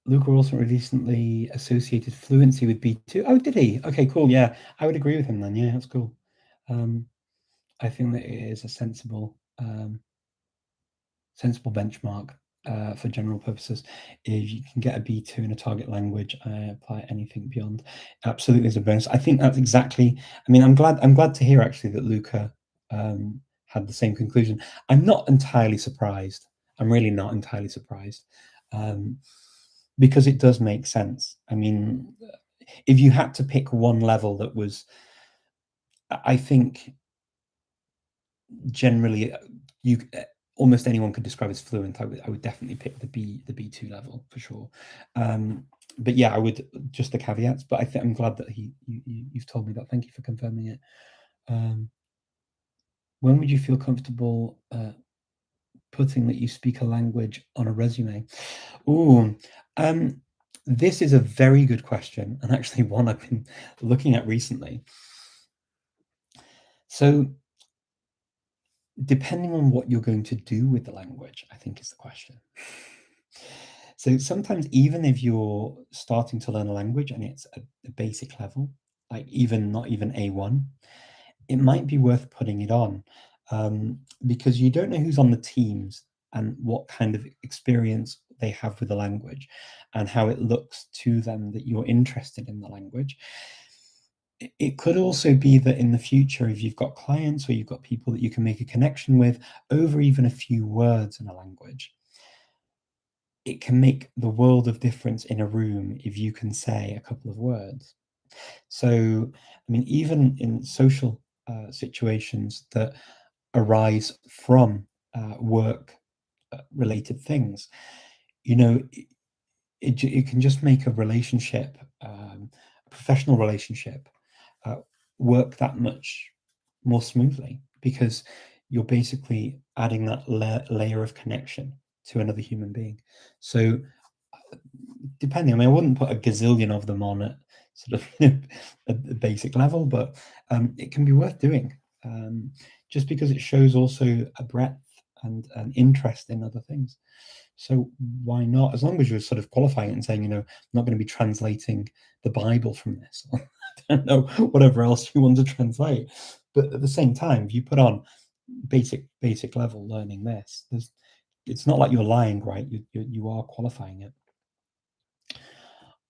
Luca also recently associated fluency with B2. Oh, did he? Okay, cool. Yeah, I would agree with him then. Yeah, that's cool. I think that it is a sensible benchmark for general purposes. If you can get a B2 in a target language, apply anything beyond, absolutely is a bonus. I think that's exactly. I mean, I'm glad to hear actually that Luca had the same conclusion. I'm not entirely surprised. I'm really not entirely surprised. Because it does make sense. I mean, if you had to pick one level that was, I think generally almost anyone could describe as fluent. I would definitely pick the B2 level for sure. But yeah, I would, just the caveats. But I'm glad that you've told me that. Thank you for confirming it. When would you feel comfortable putting that you speak a language on a resume? This is a very good question, and actually one I've been looking at recently. So depending on what you're going to do with the language, I think is the question. So sometimes, even if you're starting to learn a language and it's a basic level, like not even A1, it might be worth putting it on, because you don't know who's on the teams and what kind of experience they have with the language and how it looks to them that you're interested in the language. It could also be that in the future, if you've got clients or you've got people that you can make a connection with over even a few words in a language, it can make the world of difference in a room if you can say a couple of words. So, I mean, even in social situations that arise from work related things, it can just make a relationship, a professional relationship, work that much more smoothly, because you're basically adding that layer of connection to another human being. So depending, I mean, I wouldn't put a gazillion of them on at sort of a basic level, but it can be worth doing, just because it shows also a breadth and an interest in other things. So why not? As long as you're sort of qualifying it and saying, I'm not going to be translating the Bible from this, or I don't know, whatever else you want to translate. But at the same time, if you put on basic level learning this, it's not like you're lying, right? You are qualifying it.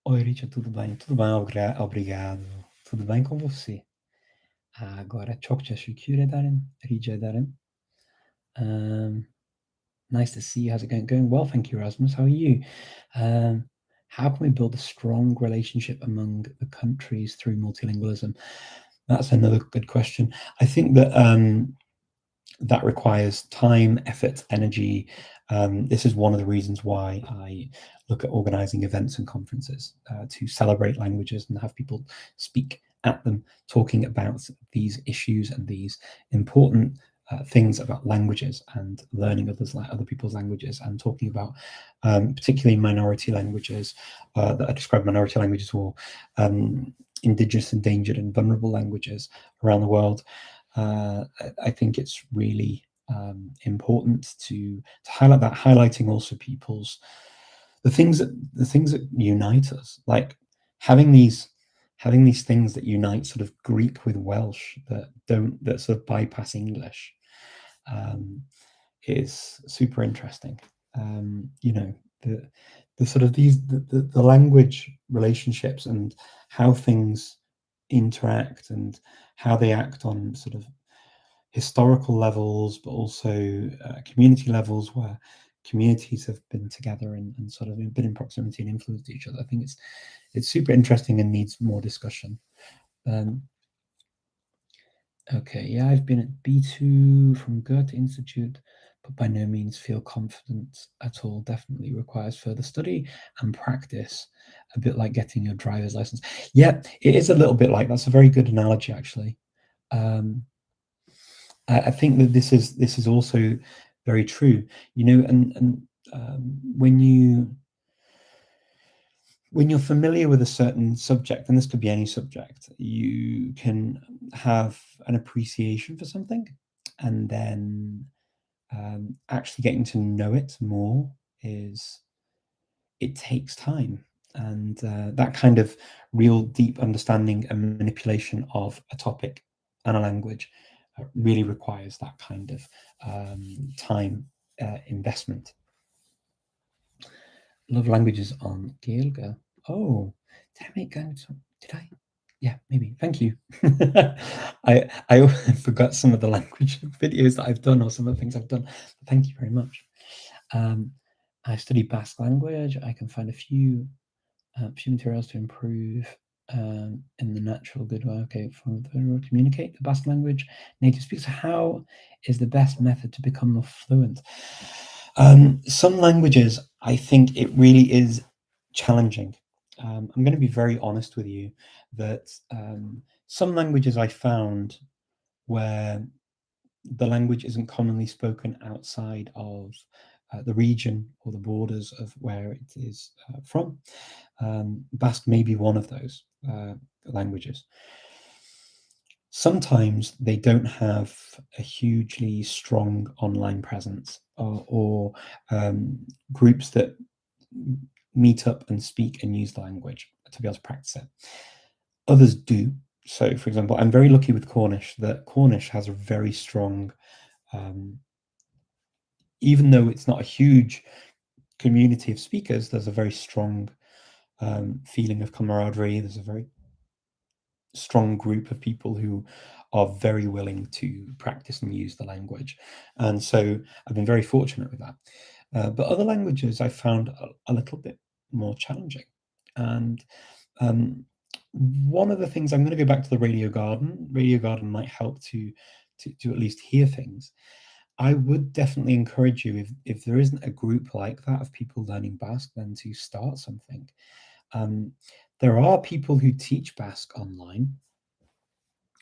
Oi, Richard, tudo bem? Tudo bem, obrigado. Tudo bem com você? Agora çok teşekkür ederim, rica ederim. Nice to see you. How's it going? Going well, thank you, Rasmus. How are you? How can we build a strong relationship among the countries through multilingualism? That's another good question. I think that that requires time, effort, energy. This is one of the reasons why I look at organizing events and conferences to celebrate languages and have people speak at them, talking about these issues and these important things about languages and learning other people's languages, and talking about particularly minority languages that I describe minority languages, or indigenous, endangered, and vulnerable languages around the world. I think it's really important to highlight that, highlighting also the things that unite us, like having these things that unite sort of Greek with Welsh that sort of bypass English, is super interesting. The sort of the language relationships and how things interact and how they act on sort of historical levels, but also community levels, where communities have been together and sort of been in proximity and influenced each other. I think it's super interesting and needs more discussion. Okay, yeah, I've been at B2 from Goethe Institute, but by no means feel confident at all. Definitely requires further study and practice, a bit like getting your driver's license. Yeah, it is a little bit like, that's a very good analogy, actually. I think that this is also very true, and when you're familiar with a certain subject, and this could be any subject, you can have an appreciation for something, and then actually getting to know it more it takes time, and that kind of real deep understanding and manipulation of a topic and a language really requires that kind of time investment. Love languages on Gaelga. Oh, did I make Gaelga? Did I? Yeah, maybe. Thank you. I forgot some of the language videos that I've done, or some of the things I've done. Thank you very much. I studied Basque language. I can find a few materials to improve in the natural good way. Okay, for the communicate the Basque language native speakers. How is the best method to become more fluent? Some languages, I think it really is challenging. I'm going to be very honest with you that some languages I found where the language isn't commonly spoken outside of the region or the borders of where it is from. Basque may be one of those languages. Sometimes they don't have a hugely strong online presence, or groups that meet up and speak and use the language to be able to practice it. Others do. So, for example, I'm very lucky with Cornish that Cornish has a very strong, even though it's not a huge community of speakers, there's a very strong feeling of camaraderie. There's a very strong group of people who are very willing to practice and use the language. And so I've been very fortunate with that. But other languages I found a little bit more challenging. And one of the things, I'm going to go back to the radio garden. Radio garden might help to at least hear things. I would definitely encourage you, if there isn't a group like that of people learning Basque, then to start something. There are people who teach Basque online,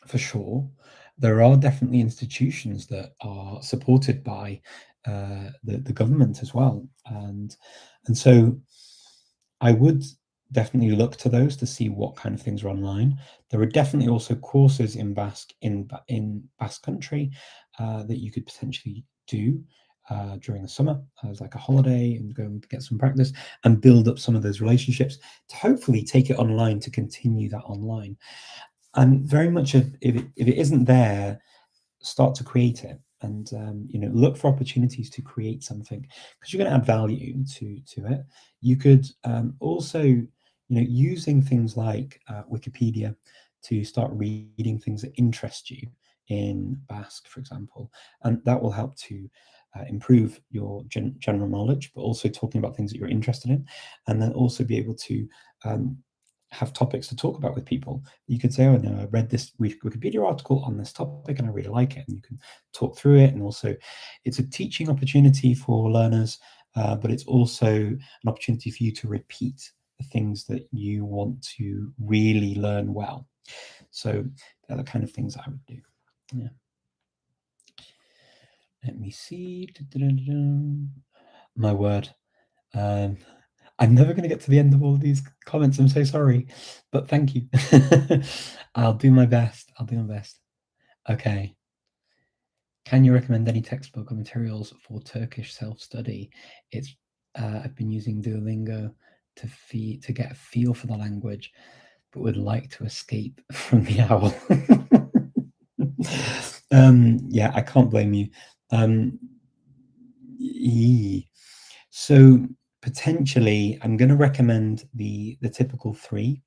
for sure. There are definitely institutions that are supported by the government as well, and so I would definitely look to those to see what kind of things are online. There are definitely also courses in Basque in Basque Country that you could potentially do during the summer as like a holiday and go and get some practice and build up some of those relationships to hopefully take it online to continue that online. And very much if it isn't there, start to create it and look for opportunities to create something because you're going to add value to it. You could also using things like Wikipedia to start reading things that interest you in Basque, for example, and that will help to improve your general knowledge, but also talking about things that you're interested in, and then also be able to have topics to talk about with people. You could say, oh no, I read this Wikipedia article on this topic and I really like it, and you can talk through it. And also it's a teaching opportunity for learners, but it's also an opportunity for you to repeat the things that you want to really learn well. So they're the kind of things I would do. Yeah. Let me see. My word. I'm never going to get to the end of all of these comments. I'm so sorry, but thank you. I'll do my best. I'll do my best. Okay. Can you recommend any textbook or materials for Turkish self-study? It's I've been using Duolingo to get a feel for the language, but would like to escape from the owl. Yeah, I can't blame you. So potentially, I'm going to recommend the typical three.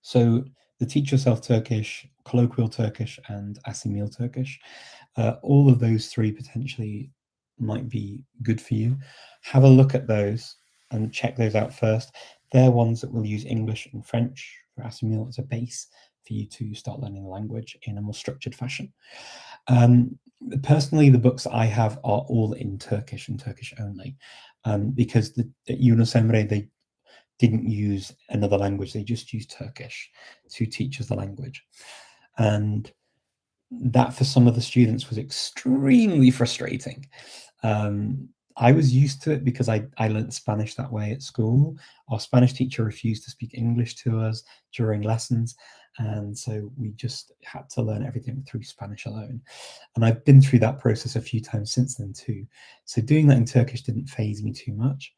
So the Teach Yourself Turkish, Colloquial Turkish, and Asimil Turkish. All of those three potentially might be good for you. Have a look at those and check those out first. They're ones that will use English and French for Asimil as a base for you to start learning the language in a more structured fashion. Personally, the books I have are all in Turkish and Turkish only, because at Yunus Emre, they didn't use another language. They just used Turkish to teach us the language. And that for some of the students was extremely frustrating. I was used to it because I learned Spanish that way at school. Our Spanish teacher refused to speak English to us during lessons. And so we just had to learn everything through Spanish alone. And I've been through that process a few times since then too. So doing that in Turkish didn't faze me too much,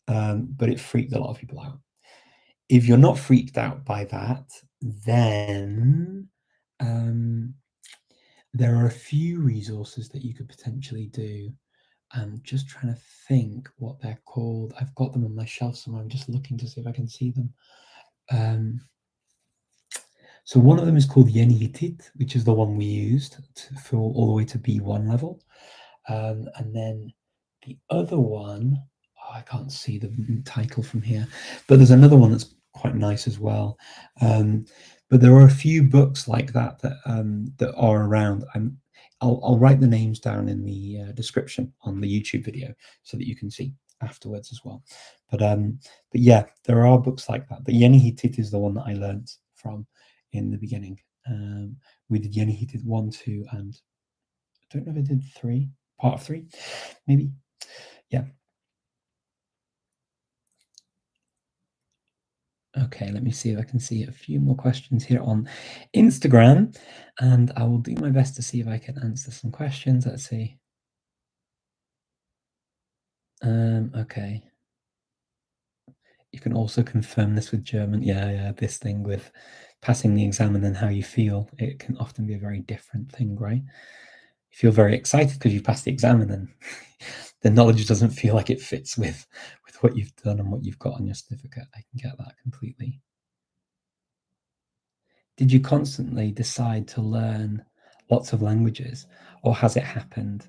but it freaked a lot of people out. If you're not freaked out by that, then there are a few resources that you could potentially do. I'm just trying to think what they're called. I've got them on my shelf somewhere. I'm just looking to see if I can see them. So one of them is called Yeni Hitit, which is the one we used for all the way to B1 level. And then the other one, I can't see the title from here, but there's another one that's quite nice as well. But there are a few books like that that are around. I'll write the names down in the description on the YouTube video so that you can see afterwards as well. But yeah, there are books like that. But Yeni Hitit is the one that I learned from in the beginning. We did Yeni Hitit 1, 2, and I don't know if I did 3, part of 3, maybe. Yeah. Okay, let me see if I can see a few more questions here on Instagram, and I will do my best to see if I can answer some questions. Let's see. Okay. You can also confirm this with German. Yeah, this thing with passing the exam and then how you feel. It can often be a very different thing, right? You feel very excited because you passed the exam, and then the knowledge doesn't feel like it fits with what you've done and what you've got on your certificate. I can get that completely. Did you constantly decide to learn lots of languages, or has it happened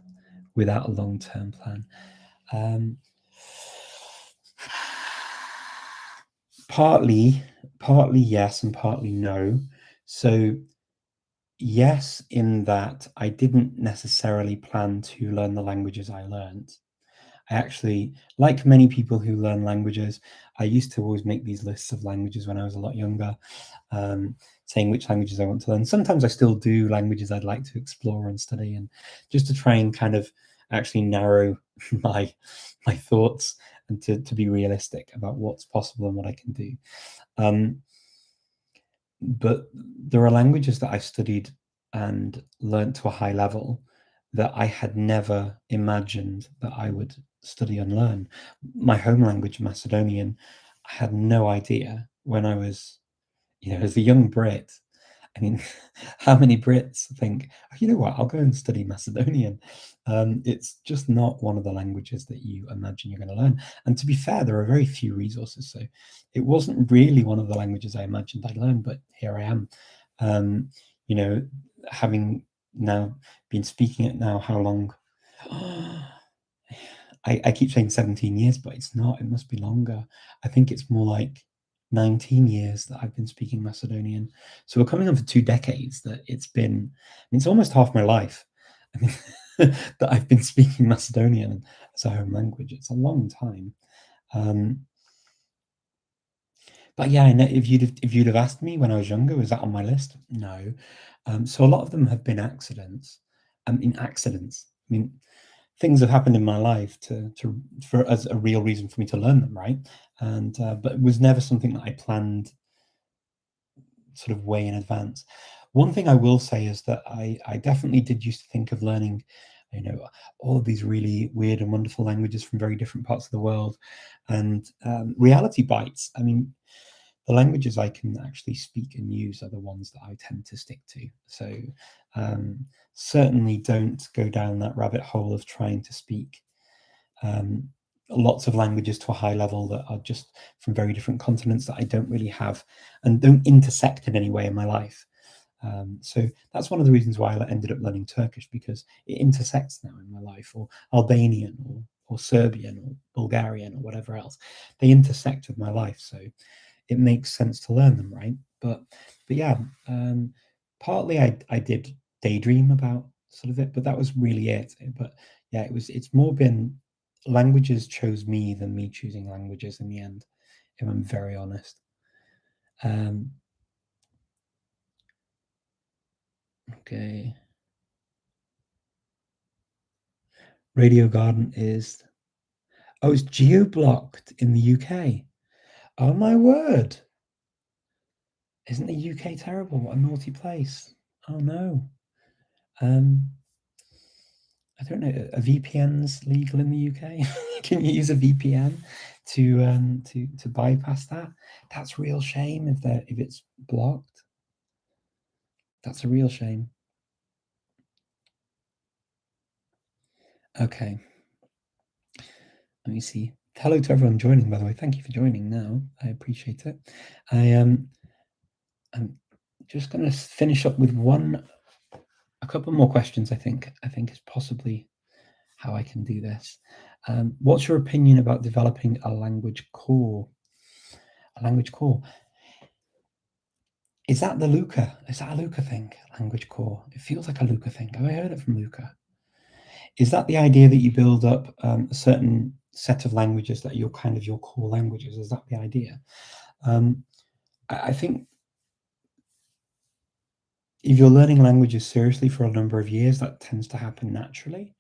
without a long-term plan? Partly yes, and partly no. So yes, in that I didn't necessarily plan to learn the languages I learned. I actually, like many people who learn languages, I used to always make these lists of languages when I was a lot younger, saying which languages I want to learn. Sometimes I still do languages I'd like to explore and study, and just to try and kind of actually narrow my thoughts and to be realistic about what's possible and what I can do. Um, but there are languages that I studied and learnt to a high level that I had never imagined that I would study and learn. My home language, Macedonian, I had no idea when I was, as a young Brit. I mean, how many Brits think, oh, you know what, I'll go and study Macedonian? It's just not one of the languages that you imagine you're going to learn. And to be fair, there are very few resources. So it wasn't really one of the languages I imagined I'd learn, but here I am. Um, you know, having now been speaking it now, how long? I keep saying 17 years, but it's not. It must be longer. I think it's more like 19 years that I've been speaking Macedonian. So we're coming on for 2 decades that it's almost half my life. I mean, that I've been speaking Macedonian as a home language. It's a long time. But yeah, if you'd have asked me when I was younger, was that on my list? No. So a lot of them have been accidents. In accidents. I mean, things have happened in my life for as a real reason for me to learn them, right? And but it was never something that I planned sort of way in advance. One thing I will say is that I definitely did used to think of learning, all of these really weird and wonderful languages from very different parts of the world, and reality bites. I mean, the languages I can actually speak and use are the ones that I tend to stick to. So certainly don't go down that rabbit hole of trying to speak um, lots of languages to a high level that are just from very different continents that I don't really have and don't intersect in any way in my life. So that's one of the reasons why I ended up learning Turkish, because it intersects now in my life, or Albanian, or Serbian, or Bulgarian, or whatever else. They intersect with my life, so it makes sense to learn them, right? But yeah, partly I did daydream about sort of it, but that was really it. But yeah, it's more been languages chose me than me choosing languages in the end, if I'm very honest. Okay. Radio Garden is it's geo-blocked in the UK. Oh my word. Isn't the UK terrible? What a naughty place. Oh no. Um I don't know. A VPN's legal in the UK. Can you use a VPN to bypass that? That's a real shame if it's blocked. That's a real shame. Okay. Let me see. Hello to everyone joining, by the way. Thank you for joining now. I appreciate it. I'm just going to finish up with a couple more questions. I think is possibly how I can do this. What's your opinion about developing a language core? A language core. Is that the Luca? Is that a Luca thing? Language core. It feels like a Luca thing. Have I heard it from Luca? Is that the idea that you build up a certain set of languages that are your core languages? Is that the idea? I think if you're learning languages seriously for a number of years, that tends to happen naturally.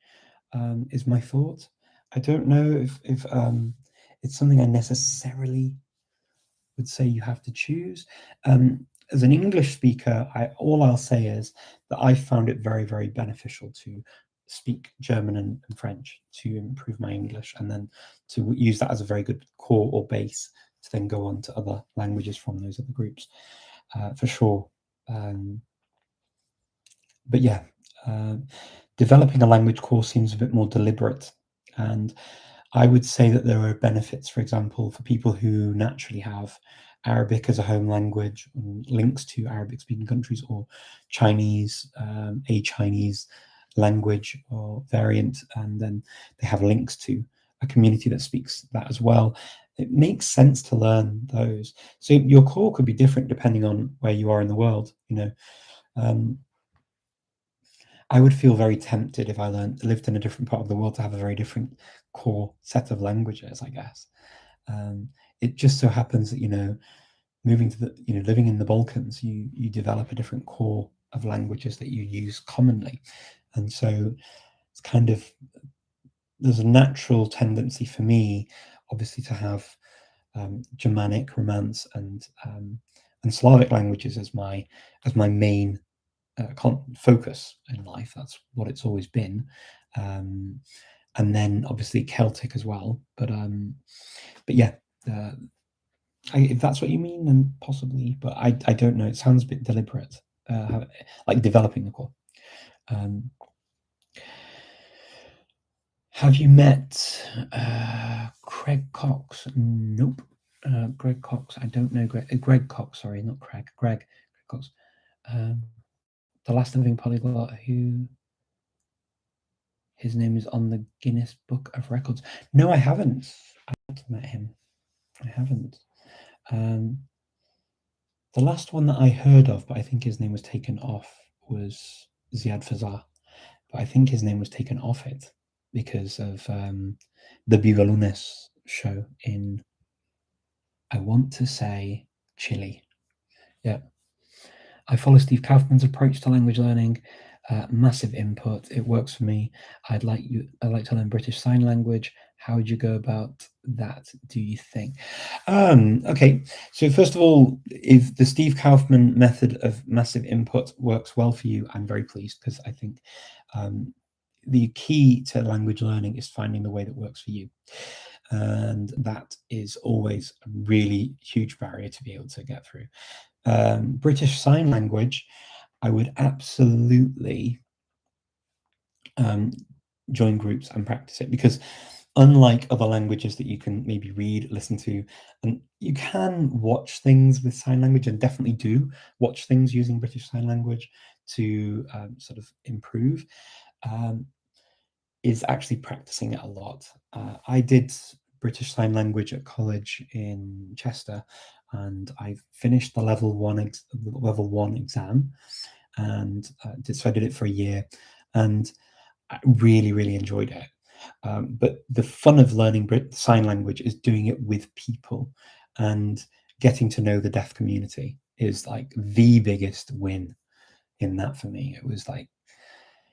Is my thought. I don't know if it's something I necessarily would say you have to choose. As an English speaker, all I'll say is that I found it very, very beneficial to speak German and French to improve my English, and then to use that as a very good core or base to then go on to other languages from those other groups, for sure. But yeah, developing a language core seems a bit more deliberate, and I would say that there are benefits, for example, for people who naturally have Arabic as a home language, and links to Arabic speaking countries, or Chinese, a Chinese language or variant, and then they have links to a community that speaks that as well. It makes sense to learn those. So your core could be different depending on where you are in the world. I would feel very tempted if I lived in a different part of the world to have a very different core set of languages, I guess. It just so happens that, moving to living in the Balkans, you develop a different core of languages that you use commonly. And so it's kind of, there's a natural tendency for me obviously to have Germanic, Romance, and Slavic languages as my main focus in life. That's what it's always been, and then obviously Celtic as well. But yeah, if that's what you mean, then possibly. But I don't know. It sounds a bit deliberate, like developing the core. Have you met Craig Cox? Nope. Greg Cox. I don't know Greg Cox. Sorry, not Craig. Greg Cox. The last living polyglot who his name is on the Guinness Book of Records. No, I haven't. I haven't met him. I haven't. The last one that I heard of, but I think his name was taken off, was Ziad Fazar. But I think his name was taken off it because of the Viva Lunes show in, I want to say, Chile. Yeah. I follow Steve Kaufman's approach to language learning. Massive input. It works for me. I'd like to learn British Sign Language. How would you go about that, do you think? Okay, so first of all, if the Steve Kaufman method of massive input works well for you, I'm very pleased, because I think the key to language learning is finding the way that works for you. And that is always a really huge barrier to be able to get through. British Sign Language, I would absolutely join groups and practice it, because unlike other languages that you can maybe read, listen to, and you can watch things with sign language, and definitely do watch things using British Sign Language to sort of improve, is actually practicing it a lot. I did British Sign Language at college in Chester, and I finished the level one exam, and so I did it for a year, and I really enjoyed it. But the fun of learning sign language is doing it with people, and getting to know the deaf community is like the biggest win in that for me. It was like,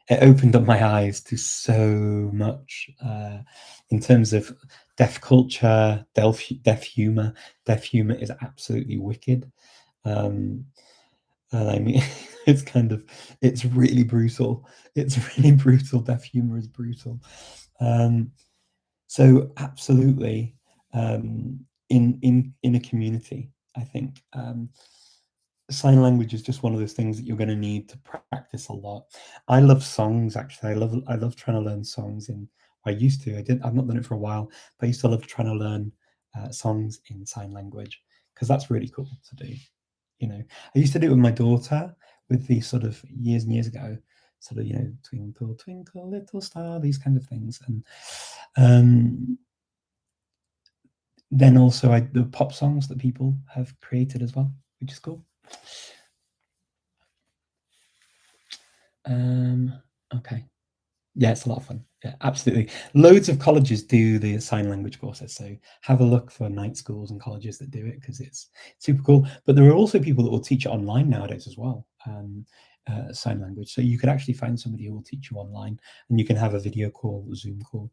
it opened up my eyes to so much in terms of deaf culture, deaf humor. Deaf humor is absolutely wicked. And I mean, it's really brutal. It's really brutal. Deaf humor is brutal. So absolutely, in a community, I think sign language is just one of those things that you're going to need to practice a lot. I love songs, actually. I love trying to learn songs. I used to. I've not done it for a while, but I used to love trying to learn songs in sign language, because that's really cool to do. I used to do it with my daughter, with these sort of years and years ago, sort of, twinkle twinkle little star, these kind of things, and then also the pop songs that people have created as well, which is cool. Okay. Yeah, it's a lot of fun. Yeah, absolutely. Loads of colleges do the sign language courses, so have a look for night schools and colleges that do it, because it's super cool. But there are also people that will teach it online nowadays as well, sign language. So you could actually find somebody who will teach you online, and you can have a video call, a Zoom call,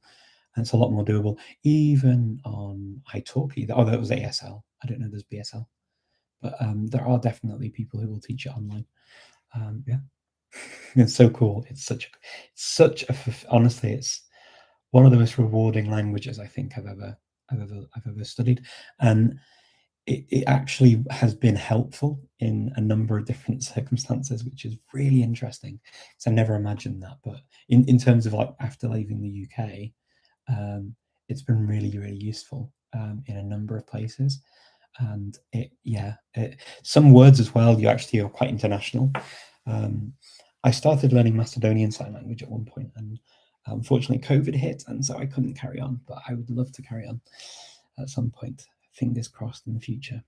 and it's a lot more doable. Even on italki, oh, that was ASL. I don't know, there's BSL, but there are definitely people who will teach it online. Yeah. It's so cool. It's honestly, it's one of the most rewarding languages I think I've ever studied, and it actually has been helpful in a number of different circumstances, which is really interesting, because I never imagined that. But in terms of like after leaving the UK, it's been really useful in a number of places, and some words as well. You actually are quite international. I started learning Macedonian Sign Language at one point, and unfortunately COVID hit, and so I couldn't carry on, but I would love to carry on at some point. Fingers crossed in the future.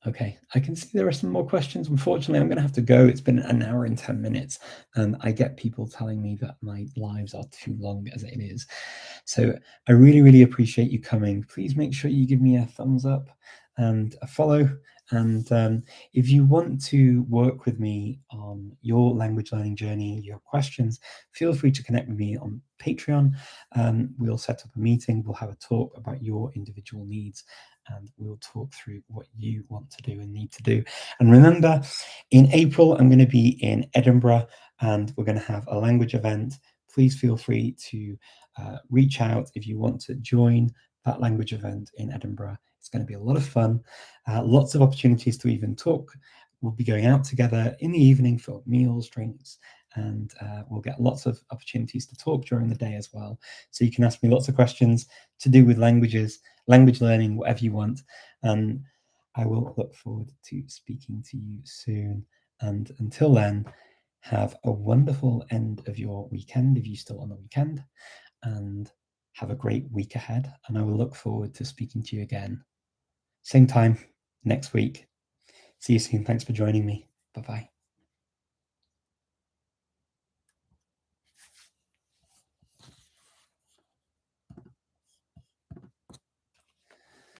Okay, I can see there are some more questions. Unfortunately, I'm going to have to go. It's been an hour and 10 minutes, and I get people telling me that my lives are too long as it is. So I really appreciate you coming. Please make sure you give me a thumbs up and a follow, And if you want to work with me on your language learning journey, your questions, feel free to connect with me on Patreon. We'll set up a meeting, we'll have a talk about your individual needs, and we'll talk through what you want to do and need to do. And remember, in April, I'm going to be in Edinburgh, and we're going to have a language event. Please feel free to reach out if you want to join that language event in Edinburgh. It's going to be a lot of fun, lots of opportunities to even talk. We'll be going out together in the evening for meals, drinks, and we'll get lots of opportunities to talk during the day as well. So you can ask me lots of questions to do with languages, language learning, whatever you want. And I will look forward to speaking to you soon. And until then, have a wonderful end of your weekend if you're still on the weekend, and have a great week ahead. And I will look forward to speaking to you again, same time next week. See you soon. Thanks for joining me. Bye bye.